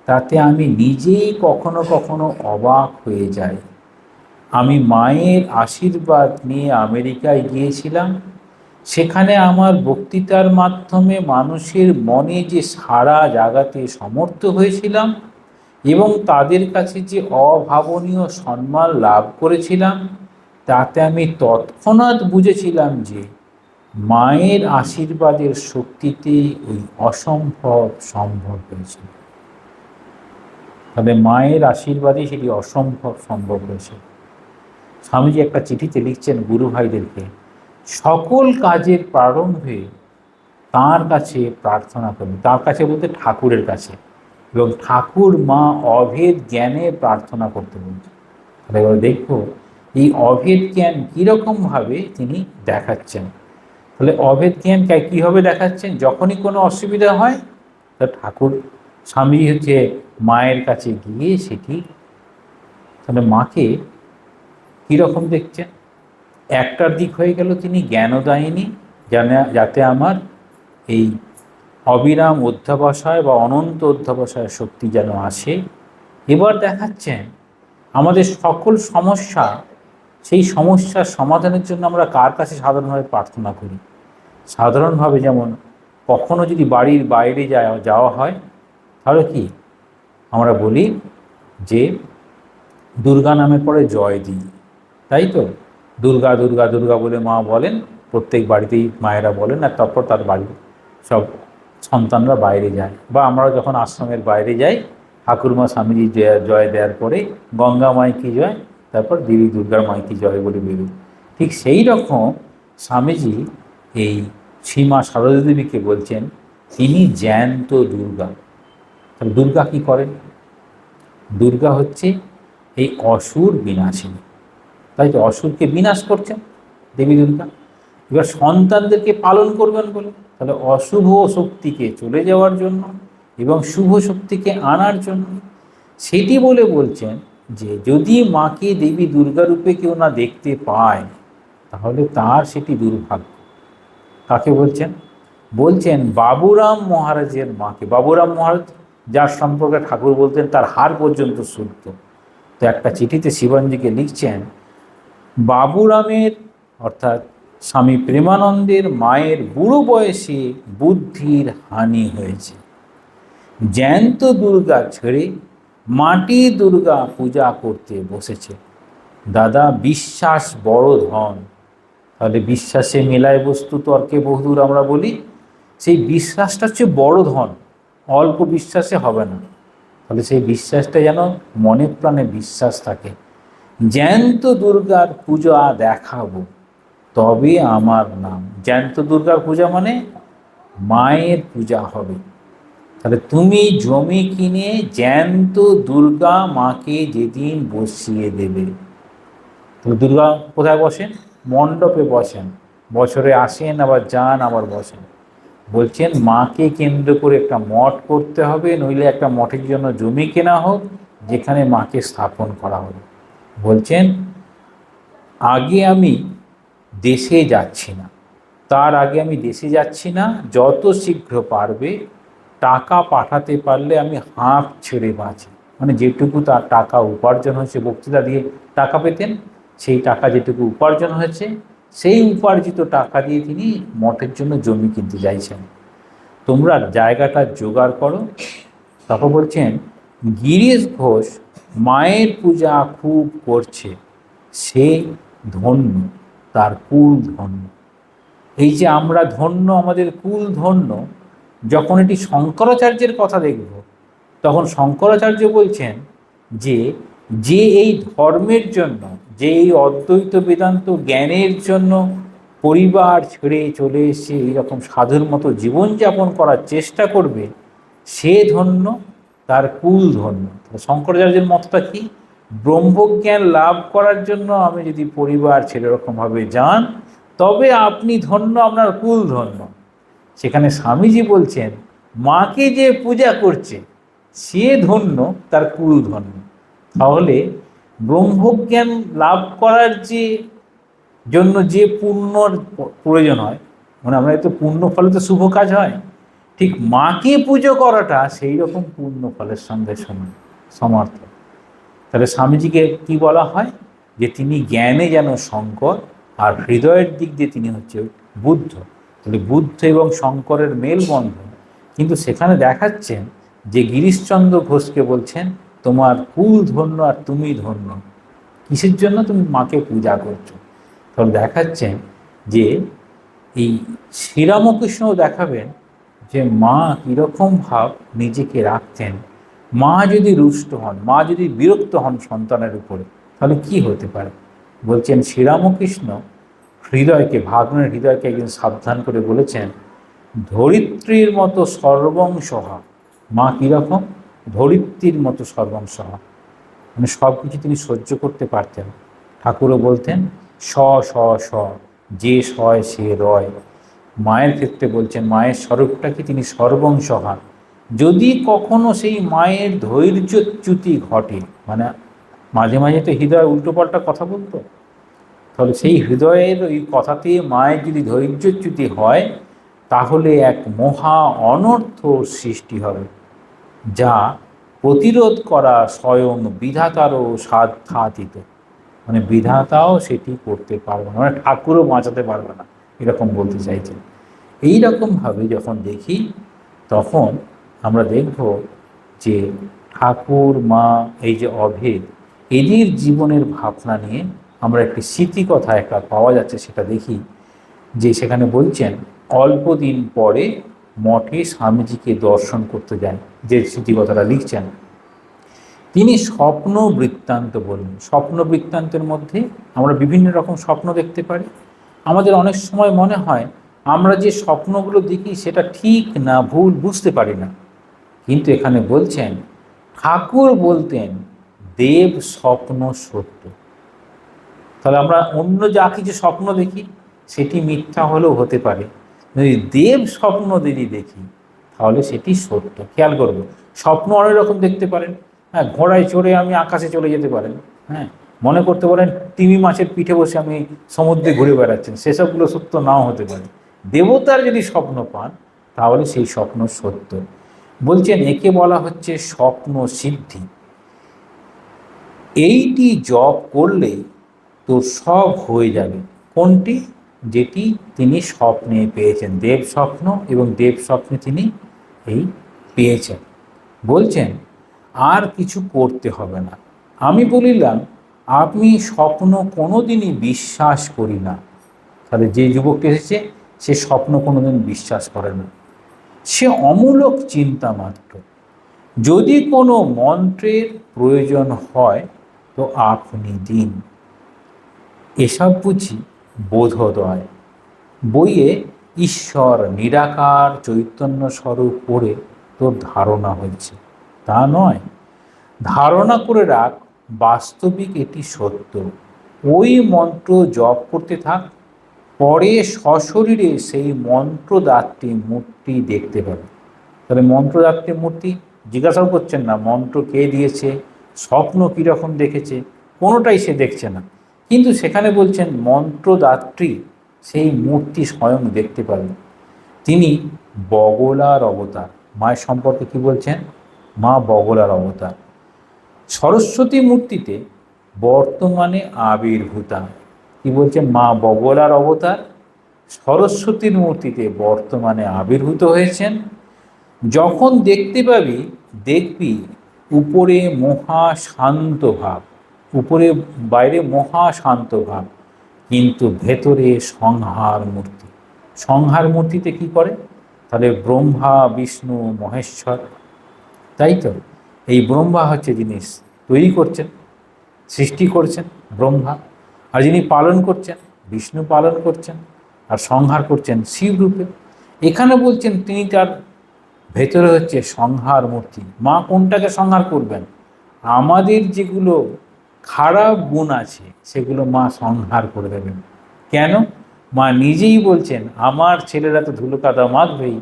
তাতে আমি নিজেই কখনো কখনো অবাক হয়ে যাই। আমি মায়ের আশীর্বাদ নিয়ে আমেরিকায় গিয়েছিলাম। সেখানে আমার বক্তৃতার মাধ্যমে মানুষের মনে যে সাড়া জাগাতে সমর্থ হয়েছিলাম এবং তাদের কাছে যে অভাবনীয় সম্মান লাভ করেছিলাম, তাতে আমি তৎক্ষণাৎ বুঝেছিলাম যে মায়ের আশীর্বাদের শক্তিতে ওই অসম্ভব সম্ভব হয়েছিল। তবে মায়ের আশীর্বাদে সেটি অসম্ভব সম্ভব হয়েছিল। স্বামীজি একটা চিঠিতে লিখছেন গুরু ভাইদেরকে, সকল কাজের প্রারম্ভে তাঁর কাছে প্রার্থনা করবেন। তাঁর কাছে বলতে ঠাকুরের কাছে, এবং ঠাকুর মা অভেদ জ্ঞানে প্রার্থনা করতে বলছেন। তাহলে এবার দেখব এই অভেদ জ্ঞান কীরকমভাবে তিনি দেখাচ্ছেন। তাহলে অভেদ জ্ঞান কীভাবে দেখাচ্ছেন? যখনই কোনো অসুবিধা হয় তা ঠাকুর স্বামীজি হচ্ছে মায়ের কাছে গিয়ে সেটি, তাহলে মাকে কীরকম দেখছেন? একটার দিক হয়ে গেল তিনি জ্ঞানদায়িনী, যাতে আমার এই অবিরাম অধ্যাবসায় বা অনন্ত অধ্যাবসায় শক্তি যেন আসে। এবার দেখাচ্ছেন আমাদের সকল সমস্যা, সেই সমস্যার সমাধানের জন্য আমরা কার কাছে সাধারণভাবে প্রার্থনা করি। সাধারণভাবে যেমন কখনো যদি বাড়ির বাইরে যাওয়া হয়, তাহলে কি আমরা বলি যে দুর্গা নামে পরে জয় দিই, তাই তো? দুর্গা দুর্গা দুর্গা বলে মা বলেন, প্রত্যেক বাড়িতেই মায়েরা বলেন, আর তারপর তার বাড়ির সব সন্তানরা বাইরে যায়। বা আমরা যখন আশ্রমের বাইরে যাই, ঠাকুরমা স্বামীজি জয় দেওয়ার পরে গঙ্গা মাই কি জয়, তারপর দেবী দুর্গার মাই কি জয় বলে বেরোই। ঠিক সেই রকম স্বামীজি এই শ্রীমা সারদা দেবীকে বলছেন তিনি জ্যান্ত দুর্গা। তাহলে দুর্গা কি করেন? দুর্গা হচ্ছে এই অসুর বিনাশিনী, তাই তো? অসুরকে বিনাশ করছেন দেবী দুর্গা। এবার সন্তানদেরকে পালন করবেন বলে, তাহলে অশুভ শক্তিকে চলে যাওয়ার জন্য এবং শুভ শক্তিকে আনার জন্য। সেটি বলে বলছেন যে যদি মাকে দেবী দুর্গা রূপে কেউ না দেখতে পায়, তাহলে তার সেটি দুর্ভাগ্য। কাকে বলছেন? বলছেন বাবুরাম মহারাজের মাকে। বাবুরাম মহারাজ, যার সম্পর্কে ঠাকুর বলতেন তার হাড় পর্যন্ত শুদ্ধ। তো একটা চিঠিতে শিবানন্দজিকে লিখছেন, বাবুরামের অর্থাৎ স্বামী প্রেমানন্দের মায়ের বুড়ো বয়সে বুদ্ধির হানি হয়েছে। জ্যান্ত দুর্গা ছেড়ে মাটি দুর্গা পূজা করতে বসেছে। দাদা, বিশ্বাস বড় ধন। তাহলে বিশ্বাসে মেলায় বস্তু তর্কে বহুদূর আমরা বলি, সেই বিশ্বাসটা হচ্ছে বড় ধন, অল্প বিশ্বাসে হবে না। তাহলে সেই বিশ্বাসটা যেন মনে প্রাণে বিশ্বাস থাকে। জ্যান্ত দুর্গার পূজা দেখাবো, তবে আমার নাম। জ্যান্ত দুর্গার পূজা মানে মায়ের পূজা হবে। তাহলে তুমি জমি কিনে জ্যান্ত দুর্গা মাকে যেদিন বসিয়ে দেবে। তাহলে দুর্গা কোথায় বসেন? মণ্ডপে বসেন। বছরে আসেন, আবার যান, আবার বসেন। বলছেন মাকে কেন্দ্র করে একটা মঠ করতে হবে, নইলে একটা মঠের জন্য জমি কেনা হোক, যেখানে মাকে স্থাপন করা হবে। বলছেন আগে আমি দেশে যাচ্ছি না, তার আগে আমি দেশে যাচ্ছি না, যত শীঘ্র পারবে টাকা পাঠাতে পারলে আমি হাঁপ ছেড়ে বাঁচি। মানে যেটুকু তার টাকা উপার্জন হয়েছে, বক্তৃতা দিয়ে টাকা পেতেন, সেই টাকা যেটুকু উপার্জন হয়েছে সেই উপার্জিত টাকা দিয়ে তিনি মঠের জন্য জমি কিনতে চাইছেন। তোমরা জায়গাটা জোগাড় করো। তারপর বলছেন, গিরিশ ঘোষ মায়ের পূজা খুব করছে, সে ধন্য, তার কুল ধন্য। এই যে আমরা ধন্য, আমাদের কুল ধন্য, যখন এটি শঙ্করাচার্যের কথা দেখব তখন শঙ্করাচার্য বলছেন যে যে এই ধর্মের জন্য, যে এই অদ্বৈত বেদান্ত জ্ঞানের জন্য পরিবার ছেড়ে চলে এসে এইরকম সাধুর মতো জীবনযাপন করার চেষ্টা করবে, সে ধন্য, তার কুল ধন্য। শঙ্করাচার্যের মতটা কি? ব্রহ্মজ্ঞান লাভ করার জন্য আমি যদি পরিবার ছেড়ে এরকমভাবে যান, তবে আপনি ধন্য, আপনার কুল ধন্য। সেখানে স্বামীজি বলছেন, মাকে যে পূজা করছে সে ধন্য, তার কুল ধন্য। তাহলে ব্রহ্মজ্ঞান লাভ করার জন্য যে পুণ্যর প্রয়োজন হয়, মানে আমরা তো পুণ্য ফলে তো শুভ কাজ হয়, ঠিক মাকে পুজো করাটা সেই রকম পুণ্য ফলের সঙ্গে সমর্থ। তাহলে স্বামীজিকে কি বলা হয়? যে তিনি জ্ঞানে যেন শঙ্কর, আর হৃদয়ের দিক দিয়ে তিনি হচ্ছে বুদ্ধ। তাহলে বুদ্ধ এবং শঙ্করের মেলবন্ধন। কিন্তু সেখানে দেখাচ্ছেন যে গিরিশচন্দ্র ঘোষকে বলছেন, তোমার কুল ধন্য আর তুমি ধন্য। কিসের জন্য তুমি মাকে পূজা করছো? তাহলে দেখাচ্ছেন যে এই শ্রীরামকৃষ্ণও দেখাবেন যে মা কীরকম ভাব নিজেকে রাখতেন। মা যদি রুষ্ট হন, মা যদি বিরক্ত হন সন্তানের উপরে, তাহলে কি হতে পারে? বলছেন শ্রীরামকৃষ্ণ হৃদয়কে, ভাগনের হৃদয়কে একদিন সাবধান করে বলেছেন, ধরিত্রীর মতো সর্বংসহা। মা কীরকম? ধরিত্রীর মতো সর্বংসহা, মানে সব কিছু তিনি সহ্য করতে পারতেন। ঠাকুরও বলতেন স স স, যে সয় সে রয়। মায়ের ক্ষেত্রে বলছেন, মায়ের স্বরূপটা কি? তিনি সর্বংসহা। যদি কখনো সেই মায়ের ধৈর্যচ্যুতি ঘটে, মানে মাঝে মাঝে তো হৃদয় উল্টোপাল্টা কথা বলতো, তাহলে সেই হৃদয়ের ওই কথাতে মায়ের যদি ধৈর্যচ্যুতি হয়, তাহলে এক মহা অনর্থ সৃষ্টি হবে, যা প্রতিরোধ করা স্বয়ং বিধাতারও সাধ্যাতীত। মানে বিধাতাও সেটি করতে পারবে না, মানে ঠাকুরও বাঁচাতে পারবে না, এরকম বলতে চাইছেন। এইরকমভাবে যখন দেখি তখন আমরা দেখব যে ঠাকুর, মা, এই যে অভেদ, এদের জীবনের ভাবনা নিয়ে আমরা একটি স্মৃতিকথা একটা পাওয়া যাচ্ছে, সেটা দেখি। যে সেখানে বলছেন, অল্প দিন পরে মঠে স্বামীজিকে দর্শন করতে যান। যে স্মৃতিকথাটা লিখছেন, তিনি স্বপ্ন বৃত্তান্ত বললেন। স্বপ্ন বৃত্তান্তের মধ্যে আমরা বিভিন্ন রকম স্বপ্ন দেখতে পারি। আমাদের অনেক সময় মনে হয় আমরা যে স্বপ্নগুলো দেখি সেটা ঠিক না ভুল বুঝতে পারি না। কিন্তু এখানে বলছেন, ঠাকুর বলতেন দেব স্বপ্ন সত্য। তাহলে আমরা অন্য যা কিছু স্বপ্ন দেখি সেটি মিথ্যা হলেও হতে পারে, যদি দেব স্বপ্ন যদি দেখি তাহলে সেটি সত্য। খেয়াল করবো, স্বপ্ন অনেক রকম দেখতে পারেন। হ্যাঁ, ঘোড়ায় চড়ে আমি আকাশে চলে যেতে পারেন। হ্যাঁ, মনে করতে পারেন তিমি মাছের পিঠে বসে আমি সমুদ্রে ঘুরে বেড়াচ্ছেন, সেসবগুলো সত্য নাও হতে পারে। দেবতার যদি স্বপ্ন পান তাহলে সেই স্বপ্ন সত্য। বলছেন একে বলা হচ্ছে স্বপ্ন সিদ্ধি। এইটি জপ করলে তোর সব হয়ে যাবে। কোনটি? যেটি তিনি স্বপ্নে পেয়েছেন, দেব স্বপ্ন, এবং দেব স্বপ্নে তিনি এই পেয়েছেন। বলছেন আর কিছু করতে হবে না। আমি বলিলাম, আমি স্বপ্ন কোনোদিনই বিশ্বাস করি না। তাহলে যে যুবকটি এসেছে সে স্বপ্ন কোনোদিন বিশ্বাস করে না, সে অমূলক চিন্তা মাত্র। যদি কোনো মন্ত্রের প্রয়োজন হয় তো আপনি দিন, এসব বুঝি বোধোদয়। বইয়ে ঈশ্বর নিরাকার চৈতন্য স্বরূপ পড়ে তোর ধারণা হয়েছে, তা নয়। ধারণা করে রাখ বাস্তবিক এটি সত্য। ওই মন্ত্র জপ করতে থাক, পরে সশরীরে সেই মন্ত্রদাত্রী মূর্তি দেখতে পাবে। তাহলে মন্ত্রদাত্রী মূর্তি জিজ্ঞাসাও করছেন না, মন্ত্র কে দিয়েছে, স্বপ্ন কীরকম দেখেছে, কোনোটাই সে দেখছে না। কিন্তু সেখানে বলছেন মন্ত্রদাত্রী সেই মূর্তি স্বয়ং দেখতে পাবেন, তিনি বগলার অবতার। মায়ের সম্পর্কে কি বলছেন? মা বগলার অবতার। সরস্বতী মূর্তিতে বর্তমানে আবির্ভূতা। কি বলছেন? মা বগলার অবতার সরস্বতীর মূর্তিতে বর্তমানে আবির্ভূত হয়েছেন। যখন দেখতে পাবি, দেখবি উপরে মহা শান্ত ভাব, উপরে বাইরে মহা শান্ত ভাব, কিন্তু ভেতরে সংহার মূর্তি। সংহার মূর্তিতে কি করে? তাহলে ব্রহ্মা বিষ্ণু মহেশ্বর, তাই তো? এই ব্রহ্মা হচ্ছে যিনি তৈরি করছেন, সৃষ্টি করছেন ব্রহ্মা, আর যিনি পালন করছেন বিষ্ণু পালন করছেন, আর সংহার করছেন শিব রূপে। এখানে বলছেন তিনি তার ভেতরে হচ্ছে সংহার মূর্তি। মা কোনটাকে সংহার করবেন? আমাদের যেগুলো খারাপ গুণ আছে সেগুলো মা সংহার করে দেবেন। কেন? মা নিজেই বলছেন আমার ছেলেরা তো ধুলো কাদা মাখবেই,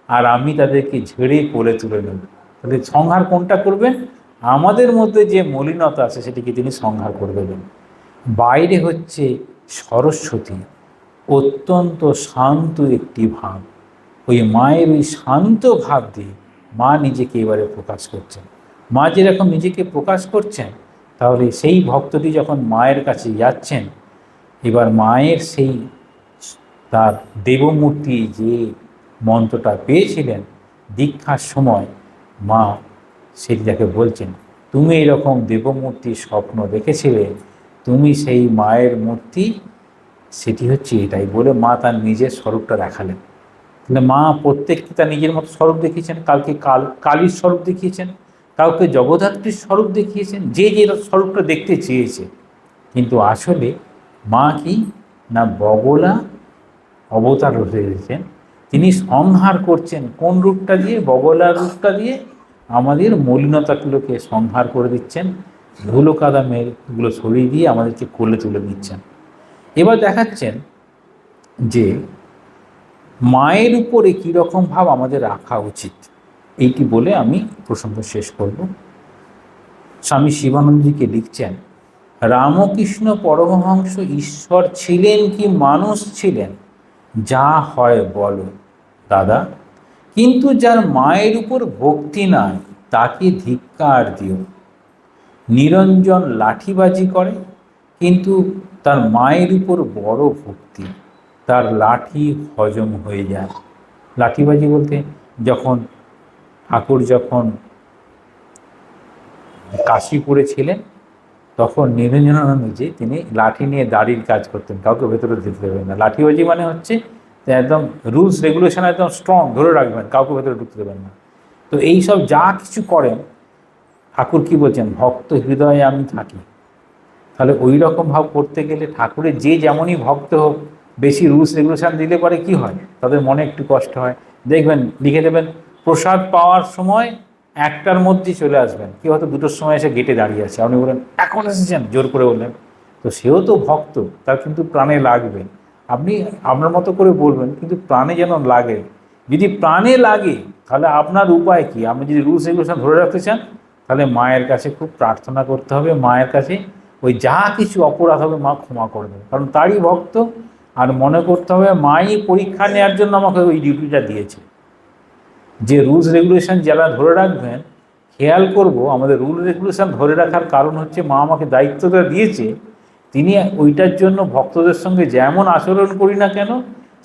আর আমি তাদেরকে ঝেড়ে কোলে তুলে নেব। তাহলে সংহার কোনটা করবেন? আমাদের মধ্যে যে মলিনতা আছে সেটিকে তিনি সংহার করে দেবেন। বাইরে হচ্ছে সরস্বতী, অত্যন্ত শান্ত একটি ভাব। ওই মায়ের ওই শান্ত ভাব দিয়ে মা নিজেকে এবারে প্রকাশ করছেন। মা যেরকম নিজেকে প্রকাশ করছেন, তাহলে সেই ভক্তটি যখন মায়ের কাছে যাচ্ছেন, এবার মায়ের সেই তার দেবমূর্তি যে মন্ত্রটা পেয়েছিলেন দীক্ষার সময়, মা সেটি তাকে বলছেন, তুমি এরকম দেবমূর্তির স্বপ্ন দেখেছিলে, তুমি সেই মায়ের মূর্তি, সেটি হচ্ছে এটাই বলে মা তার নিজের স্বরূপটা দেখালেন। তাহলে মা প্রত্যেককে তার নিজের মতো স্বরূপ দেখিয়েছেন। কালকে কালীর স্বরূপ দেখিয়েছেন, কাউকে জগদ্ধাত্রীর স্বরূপ দেখিয়েছেন, যে যে স্বরূপটা দেখতে চেয়েছে। কিন্তু আসলে মা কি না বগলা অবতার হয়েছেন, তিনি সংহার করছেন। কোন রূপটা দিয়ে? বগলার রূপটা দিয়ে আমাদের মলিনতাগুলোকে সংহার করে দিচ্ছেন, ধুলো কাদা মেয়েগুলো সরিয়ে দিয়ে আমাদেরকে কোলে তুলে নিচ্ছেন। এবার দেখাচ্ছেন যে মায়ের উপরে কীরকম ভাব আমাদের রাখা উচিত, এইটি বলে আমি প্রসঙ্গ শেষ করব। স্বামী শিবানন্দজিকে লিখছেন, রামকৃষ্ণ পরমহংস ঈশ্বর ছিলেন কি মানুষ ছিলেন? যা হয় বলো দাদা, কিন্তু যার মায়ের উপর ভক্তি নাই তাকে ধিক্কার দিও। নিরঞ্জন লাঠিবাজি করে, কিন্তু তার মায়ের উপর বড় ভক্তি, তার লাঠি হজম হয়ে যায়। লাঠিবাজি বলতে, যখন ঠাকুর যখন কাশীপুরে ছিলেন, তখন নিরঞ্জনানন্দজি তিনি লাঠি নিয়ে দাড়ির কাজ করতেন, কাউকে ভেতরে দিতে দেবেন না। লাঠিবাজি মানে হচ্ছে একদম রুলস রেগুলেশন একদম স্ট্রং ধরে রাখবেন, কাউকে ভেতরে ঢুকতে দেবেন না। তো এই সব যা কিছু করেন, ঠাকুর কি বলছেন? ভক্ত হৃদয়ে আমি থাকি। তাহলে ওই রকম ভাব করতে গেলে ঠাকুরের যে যেমনই ভক্ত হোক, বেশি রুলস রেগুলেশন দিলে পরে কি হয়? তাদের মনে একটু কষ্ট হয়। দেখবেন লিখে দেবেন, প্রসাদ পাওয়ার সময় 1টার মধ্যেই চলে আসবেন, কেউ হয়তো 2টোর সময় এসে গেটে দাঁড়িয়ে আছে, আপনি বলেন এখন এসেছেন, জোর করে বললেন, তো সেও তো ভক্ত, তার কিন্তু প্রাণে লাগবে। আপনি আপনার মতো করে বলবেন, কিন্তু প্রাণে যেন লাগে। যদি প্রাণে লাগে তাহলে আপনার উপায় কি? আপনি যদি রুলস রেগুলেশন ধরে রাখতে চান, তাহলে মায়ের কাছে খুব প্রার্থনা করতে হবে, মায়ের কাছে ওই যা কিছু অপরাধ হবে মা ক্ষমা করে দেবে, কারণ তারই ভক্ত। আর মনে করতে হবে মাই পরীক্ষা নেওয়ার জন্য আমাকে ওই ডিউটিটা দিয়েছে। যে রুলস রেগুলেশন যারা ধরে রাখবেন, খেয়াল করব আমাদের রুল রেগুলেশন ধরে রাখার কারণ হচ্ছে মা আমাকে দায়িত্বটা দিয়েছে, তিনি ওইটার জন্য ভক্তদের সঙ্গে যেমন আচরণ করি না কেন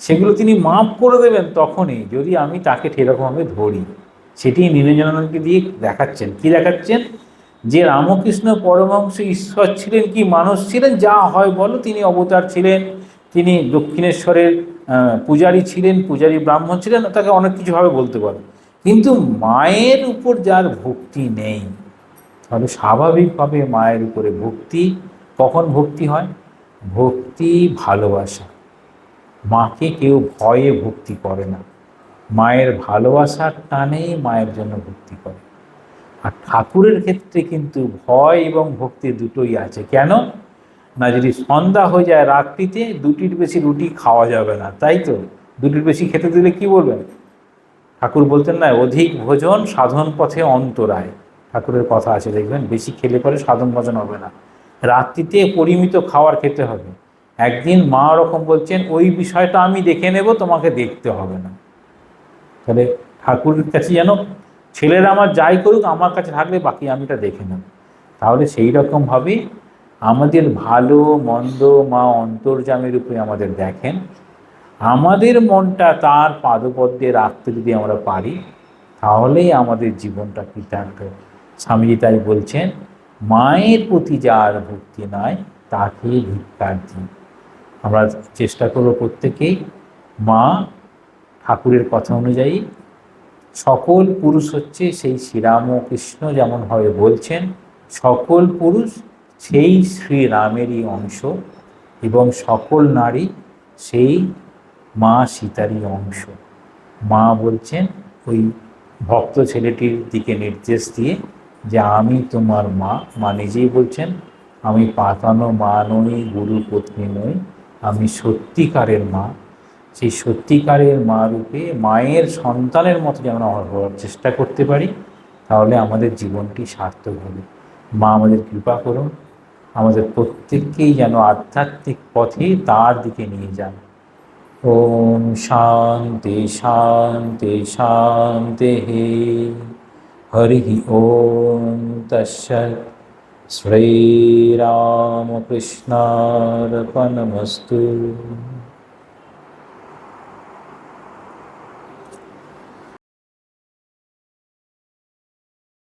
সেগুলো তিনি মাফ করে দেবেন তখনই, যদি আমি তাকে সেরকমভাবে ধরি। সেটি নিরঞ্জনানন্দকে দিয়ে দেখাচ্ছেন। কি দেখাচ্ছেন? যে রামকৃষ্ণ পরমহংস ঈশ্বর ছিলেন কি মানুষ ছিলেন? যা হয় বলো, তিনি অবতার ছিলেন, তিনি দক্ষিণেশ্বরের পূজারী ছিলেন, পূজারী ব্রাহ্মণ ছিলেন, তাকে অনেক কিছুভাবে বলতে পারে। কিন্তু মায়ের উপর যার ভক্তি নেই, তাহলে স্বাভাবিকভাবে মায়ের উপরে ভক্তি, কখন ভক্তি হয়? ভক্তি ভালোবাসা। মাকে কেউ ভয়ে ভক্তি করে না, মায়ের ভালোবাসার টানেই মায়ের জন্য ভক্তি করে। আর ঠাকুরের ক্ষেত্রে কিন্তু ভয় এবং ভক্তি দুটোই আছে। কেন না, যদি সন্ধ্যা হয়ে যায় রাত্রিতে, 2টির বেশি রুটি খাওয়া যাবে না, তাই তো? 2টির বেশি খেতে দিলে কি বলবেন? ঠাকুর বলতেন না, অধিক ভোজন সাধন পথে অন্তরায়। ঠাকুরের কথা আছে, দেখবেন বেশি খেলে পরে সাধন ভোজন হবে না। রাত্রিতে পরিমিত খাবার খেতে হবে। একদিন মা ওরকম বলছেন, ওই বিষয়টা আমি দেখে নেব, তোমাকে দেখতে হবে না। তাহলে ঠাকুরের কাছে যেন ছেলেরা আমার যাই করুক, আমার কাছে থাকলে বাকি আমিটা দেখে নেব। তাহলে সেই রকমভাবেই আমাদের ভালো মন্দ মা অন্তর্যামী রূপে আমাদের দেখেন। আমাদের মনটা তার পাদপদ্মে রাখতে যদি আমরা পারি, তাহলেই আমাদের জীবনটা কৃতার্থ। স্বামীজি তাই বলছেন, মায়ের প্রতি যার ভক্তি নাই তাকে ধিক্কার দিই। আমরা চেষ্টা করব প্রত্যেকেই মা ঠাকুরের কথা অনুযায়ী, সকল পুরুষ হচ্ছে সেই শ্রীরামকৃষ্ণ যেমনভাবে বলছেন, সকল পুরুষ সেই শ্রীরামেরই অংশ, এবং সকল নারী সেই মা সীতারই অংশ। মা বলছেন ওই ভক্ত ছেলেটির দিকে নির্দেশ দিয়ে যে আমি তোমার মা। মা নিজেই বলছেন, আমি পাতানো মা নই, গুরু পত্নী নই, আমি সত্যিকারের মা। সেই সত্যিকারের মা রূপে মায়ের সন্তানের মতো যেমন আমরা হওয়ার চেষ্টা করতে পারি, তাহলে আমাদের জীবনটি সার্থক হবে। মা আমাদের কৃপা করুন, আমাদের প্রত্যেককেই যেন আধ্যাত্মিক পথে তার দিকে নিয়ে যান। ওম শান্তি শান্তি শান্তি। হরি ওম তৎসৎ। শ্রীরামকৃষ্ণার্পণমস্তু।